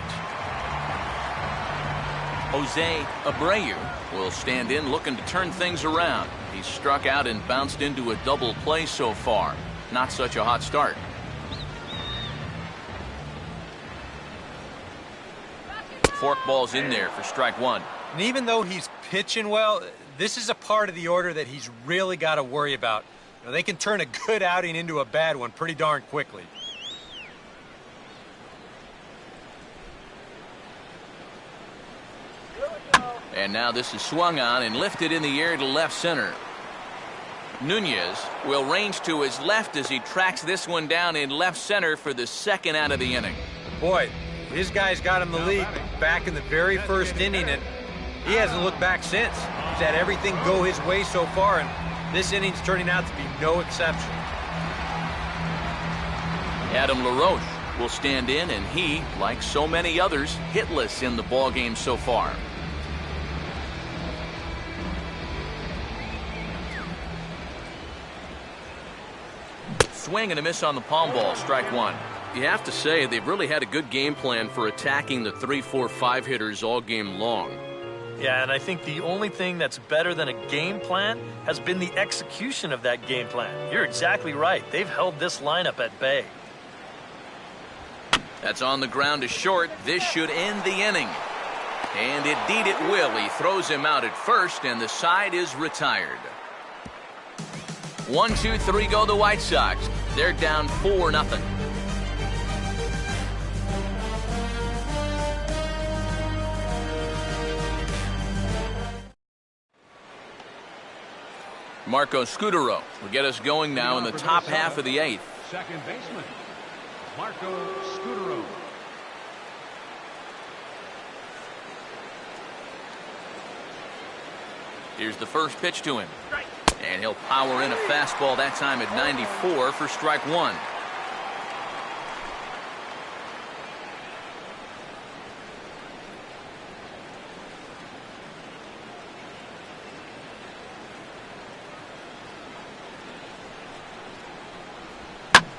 Jose Abreu will stand in looking to turn things around. He's struck out and bounced into a double play so far. Not such a hot start. Forkball's in there for strike one. And even though he's pitching well, this is a part of the order that he's really got to worry about. You know, they can turn a good outing into a bad one pretty darn quickly. And now this is swung on and lifted in the air to left center. Nunez will range to his left as he tracks this one down in left center for the second out of the inning. Boy, his guys got him the lead back in the very first inning, and he hasn't looked back since. He's had everything go his way so far, and this inning's turning out to be no exception. Adam LaRoche will stand in, and he, like so many others, hitless in the ballgame so far. Swing and a miss on the palm ball, strike one. You have to say they've really had a good game plan for attacking the 3, 4, 5 hitters all game long. Yeah, and I think the only thing that's better than a game plan has been the execution of that game plan. You're exactly right. They've held this lineup at bay. That's on the ground to short. This should end the inning. And indeed it will. He throws him out at first, and the side is retired. 1, 2, 3 go the White Sox. They're down 4-0. Marco Scutaro will get us going now in the top half of the 8th. Second baseman, Marco Scutaro. Here's the first pitch to him. And he'll power in a fastball that time at 94 for strike one.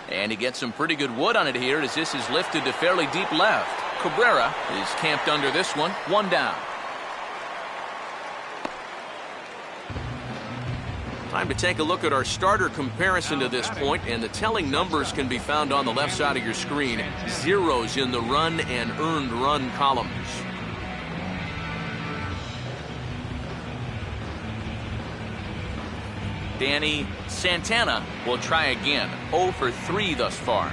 And he gets some pretty good wood on it here as this is lifted to fairly deep left. Cabrera is camped under this one. One down. Time to take a look at our starter comparison to this point, and the telling numbers can be found on the left side of your screen. Zeros in the run and earned run columns. Danny Santana will try again. 0 for 3 thus far.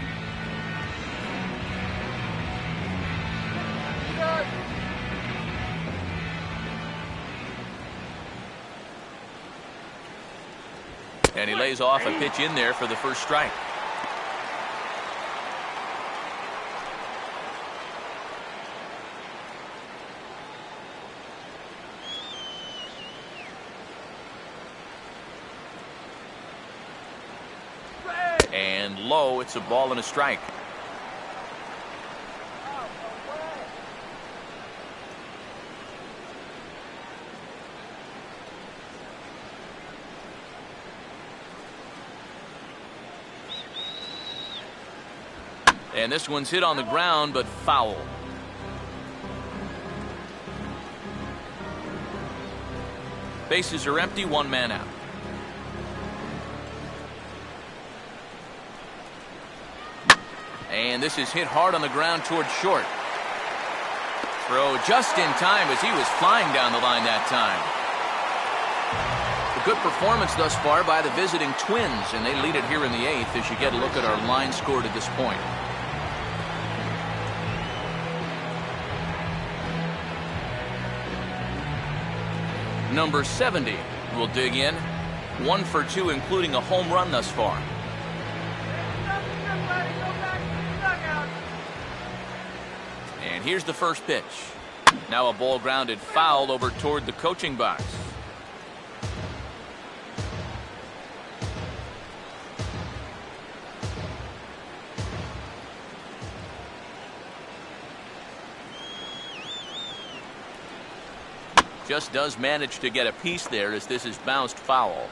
And he lays off a pitch in there for the first strike. And low, it's a ball and a strike. And this one's hit on the ground, but foul. Bases are empty, one man out. And this is hit hard on the ground towards short. Throw just in time as he was flying down the line that time. A good performance thus far by the visiting Twins, and they lead it here in the 8th as you get a look at our line score to this point. Number 70 will dig in. 1 for 2, including a home run thus far. And here's the first pitch. Now a ball grounded foul over toward the coaching box. Just does manage to get a piece there as this is bounced foul.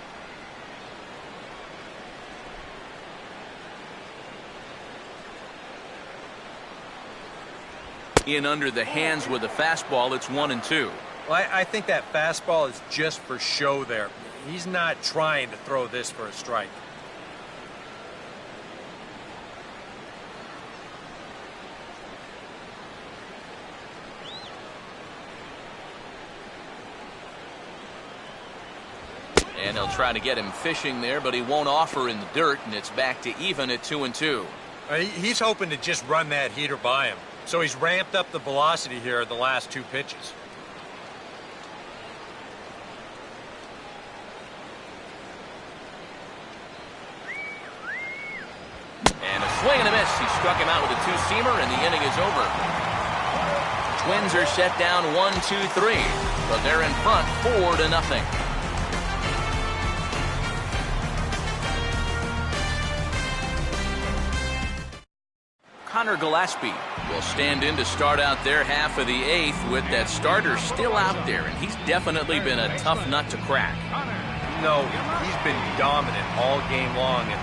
In under the hands with a fastball, it's 1-2. Well, I think that fastball is just for show there. He's not trying to throw this for a strike. And they'll try to get him fishing there, but he won't offer in the dirt, and it's back to even at 2-2. He's hoping to just run that heater by him. So he's ramped up the velocity here the last two pitches. And a swing and a miss. He struck him out with a two-seamer, and the inning is over. Twins are set down 1-2-3, but they're in front 4-0. Connor Gillespie will stand in to start out their half of the eighth with that starter still out there, and he's definitely been a tough nut to crack. No, he's been dominant all game long, and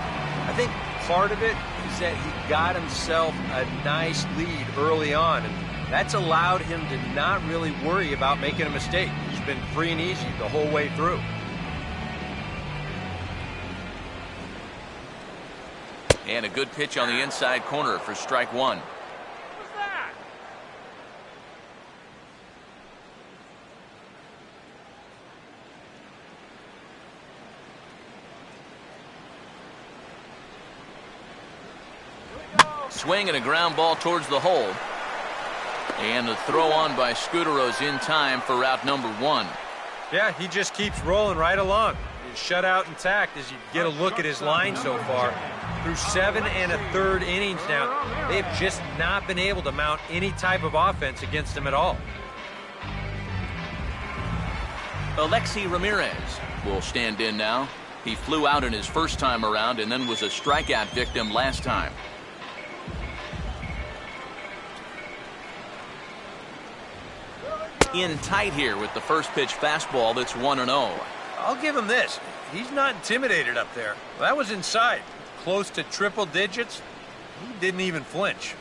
I think part of it is that he got himself a nice lead early on, and that's allowed him to not really worry about making a mistake. He's been free and easy the whole way through. And a good pitch on the inside corner for strike one. What's that? Swing and a ground ball towards the hole. And the throw on by Scudero's in time for route number one. Yeah, he just keeps rolling right along. He's shut out intact as you get a look at his line so far. Through 7 1/3 innings now, they have just not been able to mount any type of offense against him at all. Alexi Ramirez will stand in now. He flew out in his first time around and then was a strikeout victim last time. In tight here with the first pitch fastball that's 1-0. I'll give him this. He's not intimidated up there. That was inside. Close to triple digits. He didn't even flinch.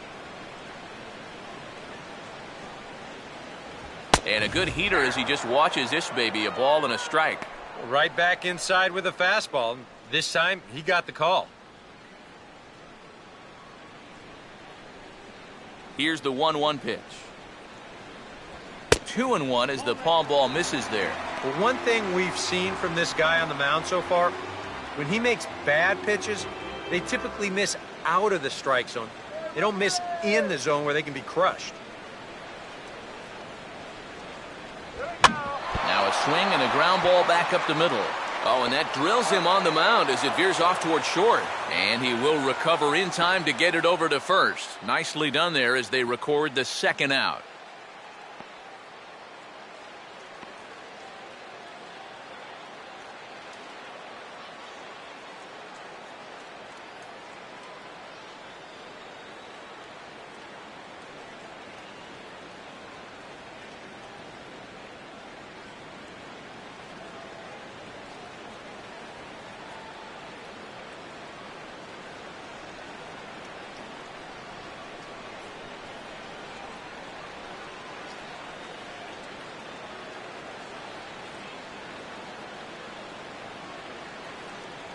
And a good heater as he just watches this baby, a ball and a strike. Right back inside with a fastball. This time, he got the call. Here's the 1-1 pitch. 2-1 as the palm ball misses there. Well, one thing we've seen from this guy on the mound so far, when he makes bad pitches, they typically miss out of the strike zone. They don't miss in the zone where they can be crushed. Now a swing and a ground ball back up the middle. Oh, and that drills him on the mound as it veers off toward short. And he will recover in time to get it over to first. Nicely done there as they record the second out.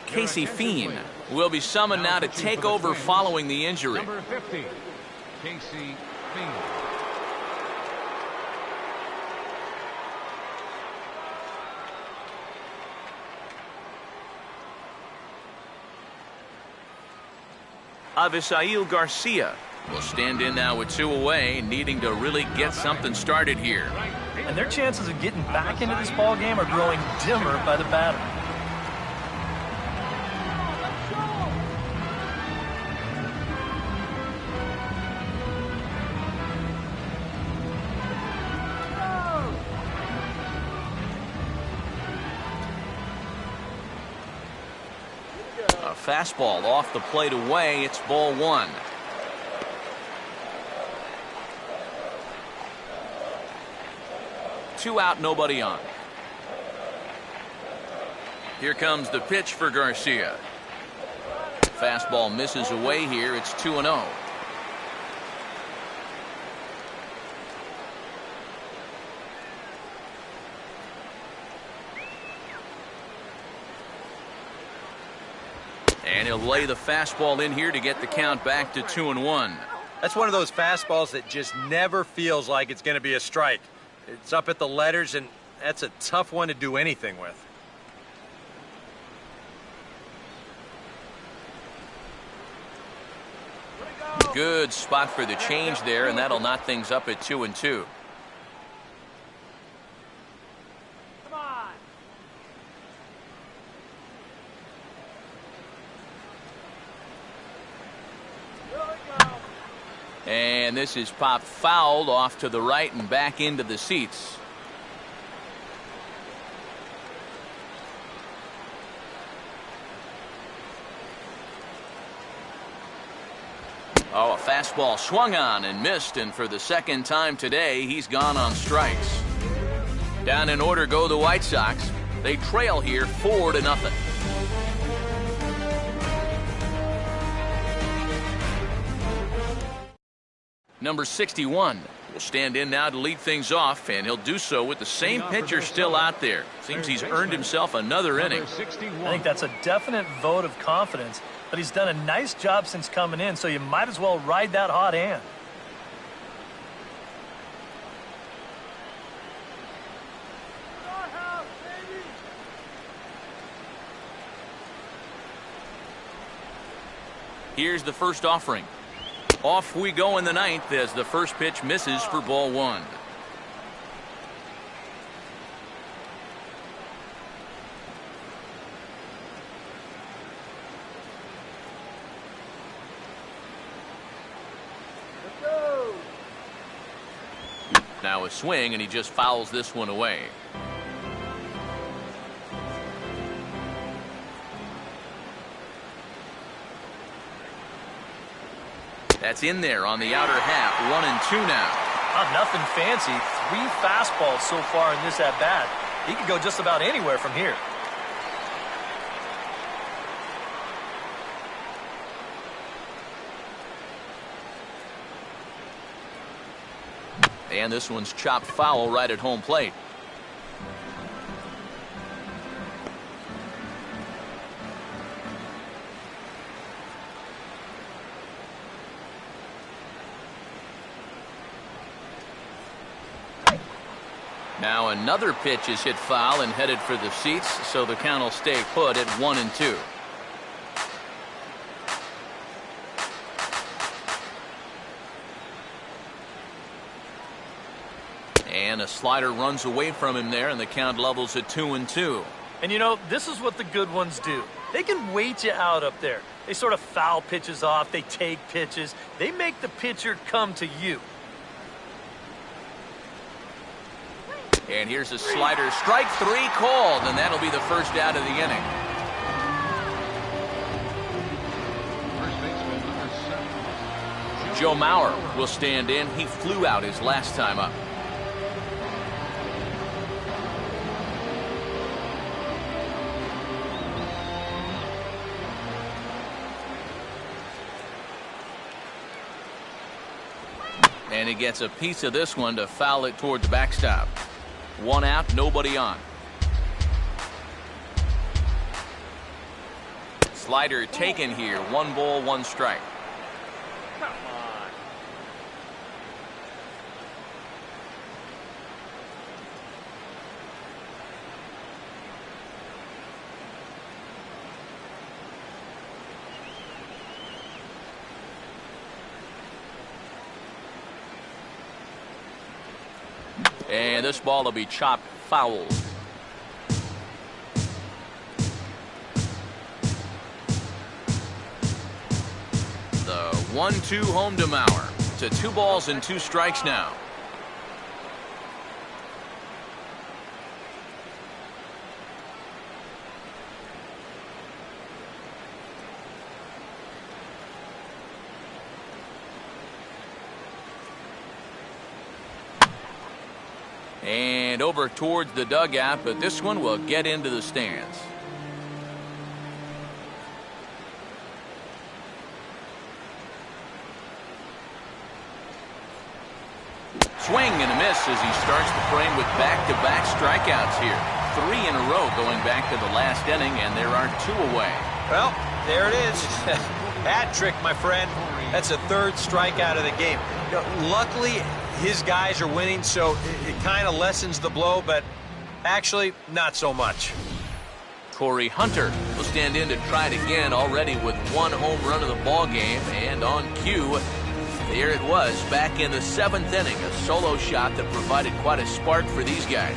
Casey Fiend will be summoned now to take over following the injury. Number 50, Casey Fiend. Avisail Garcia will stand in now with 2 away, needing to really get something started here. And their chances of getting back into this ball game are growing dimmer by the batter. A fastball off the plate away. It's ball one. Two out, nobody on. Here comes the pitch for Garcia. Fastball misses away here. It's 2-0. And he'll lay the fastball in here to get the count back to 2-1. That's one of those fastballs that just never feels like it's going to be a strike. It's up at the letters, and that's a tough one to do anything with. Good spot for the change there, and that'll knot things up at 2-2. Come on. Here we go. And this is popped fouled off to the right and back into the seats. Oh, a fastball swung on and missed, and for the second time today, he's gone on strikes. Down in order go the White Sox. They trail here 4-0. Number 61 will stand in now to lead things off, and he'll do so with the same pitcher still out there. Seems he's earned himself another inning. I think that's a definite vote of confidence, but he's done a nice job since coming in, so you might as well ride that hot hand. Our house, baby. Here's the first offering. Off we go in the ninth as the first pitch misses for ball one. Let's go. Now a swing, and he just fouls this one away. That's in there on the outer half. 1-2 now. Nothing fancy. 3 fastballs so far in this at-bat. He could go just about anywhere from here. And this one's chopped foul right at home plate. Now another pitch is hit foul and headed for the seats, so the count will stay put at 1-2. And a slider runs away from him there, and the count levels at 2-2. And you know, this is what the good ones do. They can wait you out up there. They sort of foul pitches off. They take pitches. They make the pitcher come to you. And here's a slider. Strike 3 called, and that'll be the first out of the inning. Joe Mauer will stand in. He flew out his last time up. And he gets a piece of this one to foul it towards the backstop. 1 out, nobody on. Slider taken here. 1 ball, 1 strike. Come on. And this ball will be chopped foul. The 1-2 home to Mauer. To 2 balls and 2 strikes now. And over towards the dugout, but this one will get into the stands. Swing and a miss as he starts the frame with back-to-back strikeouts here. 3 in a row going back to the last inning, and there are 2 away. Well, there it is. Hat trick, my friend. That's a 3rd strikeout of the game. You know, luckily, his guys are winning, so it kind of lessens the blow, but actually, not so much. Corey Hunter will stand in to try it again, already with 1 home run of the ball game, and on cue, there it was, back in the 7th inning, a solo shot that provided quite a spark for these guys.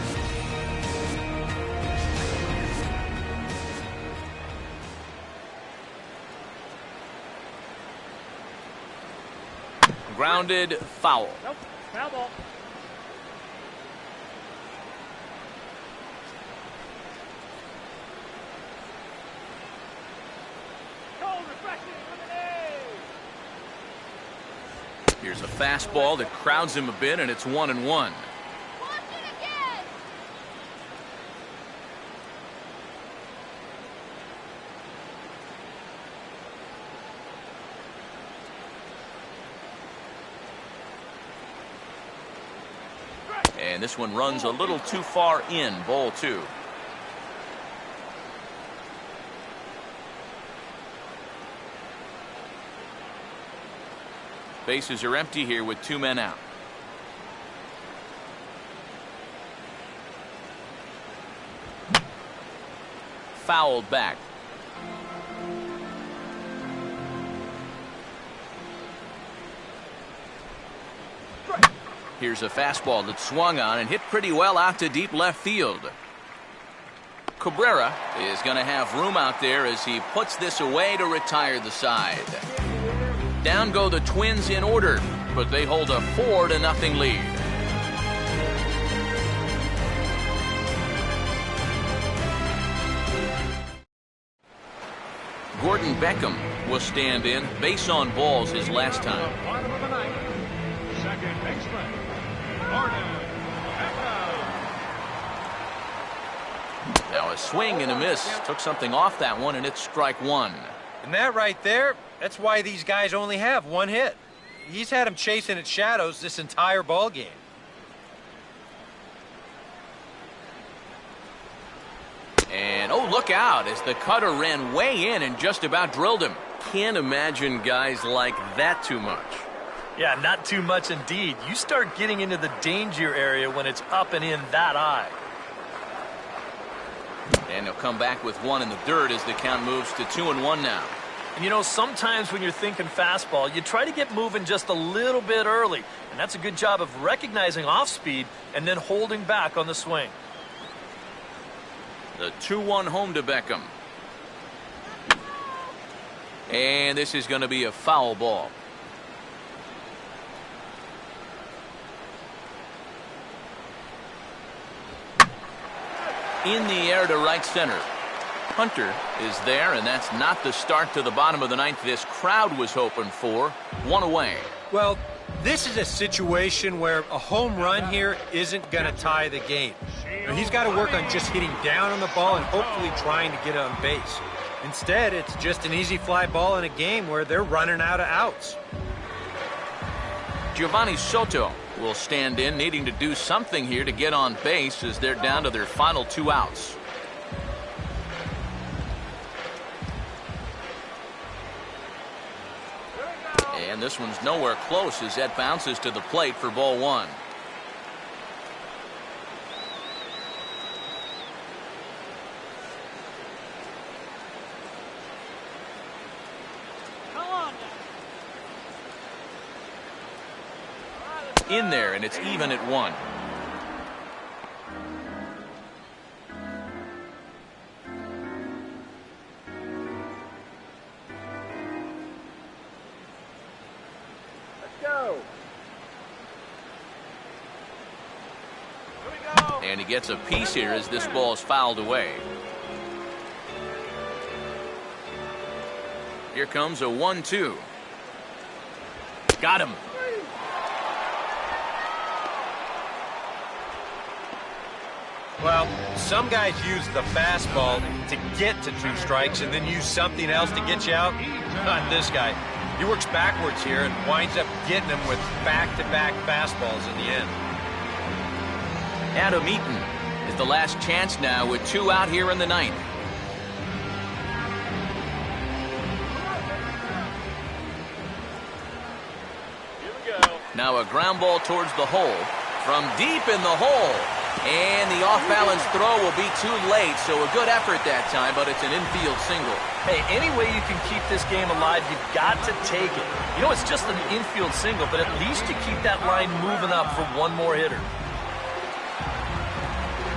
Grounded, foul. Nope, foul ball. Cold, refreshing, lemonade. Here's a fastball that crowds him a bit, and it's 1-1. Watch it again. And this one runs a little too far in, ball 2. Bases are empty here with 2 men out. Fouled back. Here's a fastball that swung on and hit pretty well out to deep left field. Cabrera is going to have room out there as he puts this away to retire the side. Down go the Twins in order, but they hold a 4-0 lead. Gordon Beckham will stand in, base on balls his last time. Bottom of the 9th. Second baseman, Gordon Beckham. Now a swing and a miss. Took something off that one, and it's strike 1. And that right there, that's why these guys only have 1 hit. He's had them chasing at shadows this entire ball game. And oh, look out as the cutter ran way in and just about drilled him. Can't imagine guys like that too much. Yeah, not too much indeed. You start getting into the danger area when it's up and in that high. And he'll come back with 1 in the dirt as the count moves to 2-1 now. And you know, sometimes when you're thinking fastball, you try to get moving just a little bit early. And that's a good job of recognizing off speed and then holding back on the swing. The 2-1 home to Beckham. And this is going to be a foul ball. In the air to right center. Hunter is there, and that's not the start to the bottom of the 9th this crowd was hoping for. 1 away. Well, this is a situation where a home run here isn't going to tie the game. He's got to work on just hitting down on the ball and hopefully trying to get on base. Instead, it's just an easy fly ball in a game where they're running out of outs. Giovanni Soto will stand in, needing to do something here to get on base as they're down to their final 2 outs. And this one's nowhere close as that bounces to the plate for ball 1. Come on now. In there, and it's even at 1. And he gets a piece here as this ball is fouled away. Here comes a 1-2. Got him. Well, some guys use the fastball to get to 2 strikes and then use something else to get you out. Not this guy. He works backwards here and winds up getting them with back-to-back fastballs in the end. Adam Eaton is the last chance now with 2 out here in the 9th. Now a ground ball towards the hole from deep in the hole. And the off-balance throw will be too late, so a good effort that time, but it's an infield single. Hey, any way you can keep this game alive, you've got to take it. You know, it's just an infield single, but at least you keep that line moving up for one more hitter.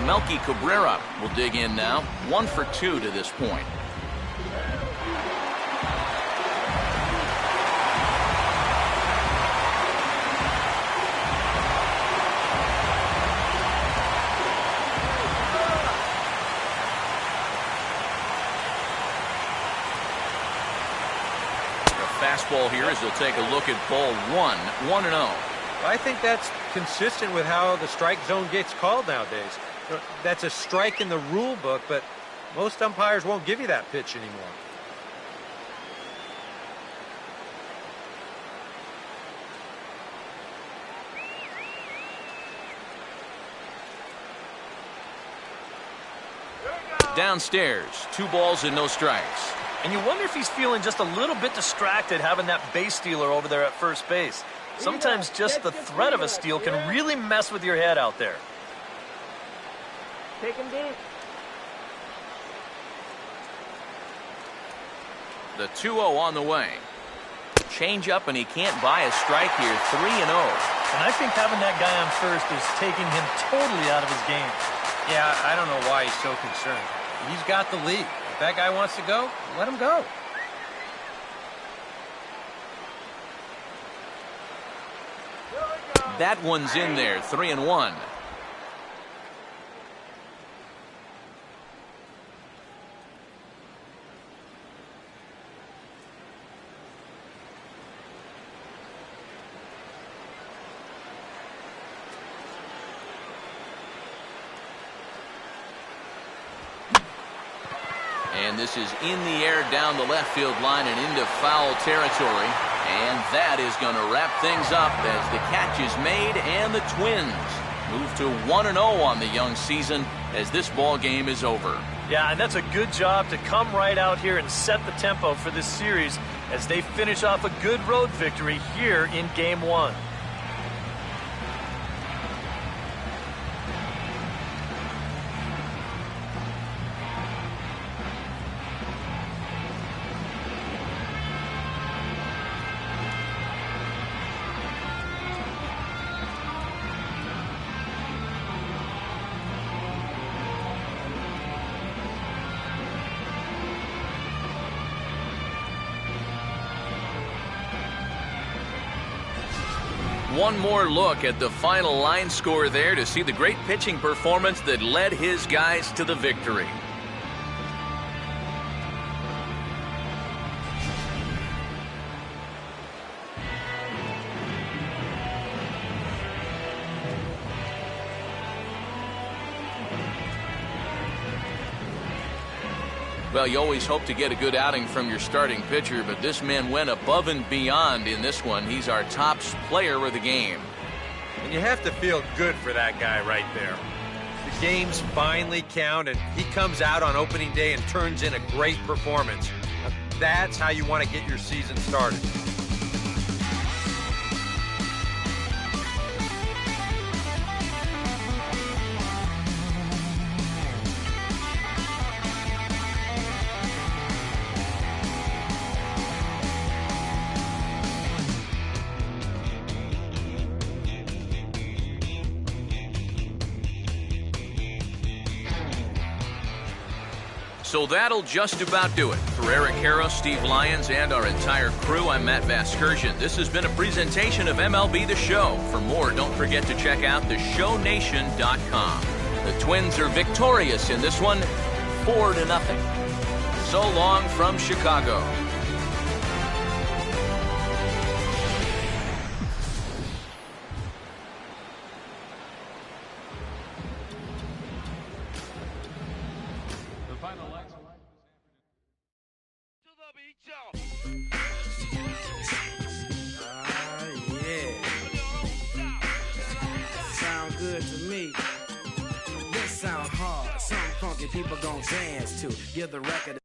Melky Cabrera will dig in now. 1 for 2 to this point. Fastball here as he'll take a look at ball 1, 1-0. I think that's consistent with how the strike zone gets called nowadays. That's a strike in the rule book, but most umpires won't give you that pitch anymore. Downstairs, 2 balls and no strikes. And you wonder if he's feeling just a little bit distracted having that base stealer over there at first base. Sometimes just the threat of a steal can really mess with your head out there. Take him deep. The 2-0 on the way. Change up and he can't buy a strike here. 3-0. And I think having that guy on first is taking him totally out of his game. Yeah, I don't know why he's so concerned. He's got the lead. If that guy wants to go, let him go. That one's in there. 3-1. And this is in the air down the left field line and into foul territory. And that is going to wrap things up as the catch is made and the Twins move to 1-0 on the young season as this ball game is over. Yeah, and that's a good job to come right out here and set the tempo for this series as they finish off a good road victory here in Game 1. One more look at the final line score there to see the great pitching performance that led his guys to the victory. Well, you always hope to get a good outing from your starting pitcher, but this man went above and beyond in this one. He's our top player of the game. And you have to feel good for that guy right there. The games finally count, and he comes out on opening day and turns in a great performance. Now, that's how you want to get your season started. So that'll just about do it. For Eric Harrow, Steve Lyons, and our entire crew, I'm Matt Vasgersian. This has been a presentation of MLB The Show. For more, don't forget to check out theshownation.com. The Twins are victorious in this one, 4-0. So long from Chicago. Yeah. Sound good to me. This sound hard. Something funky people gon' dance to. Give the record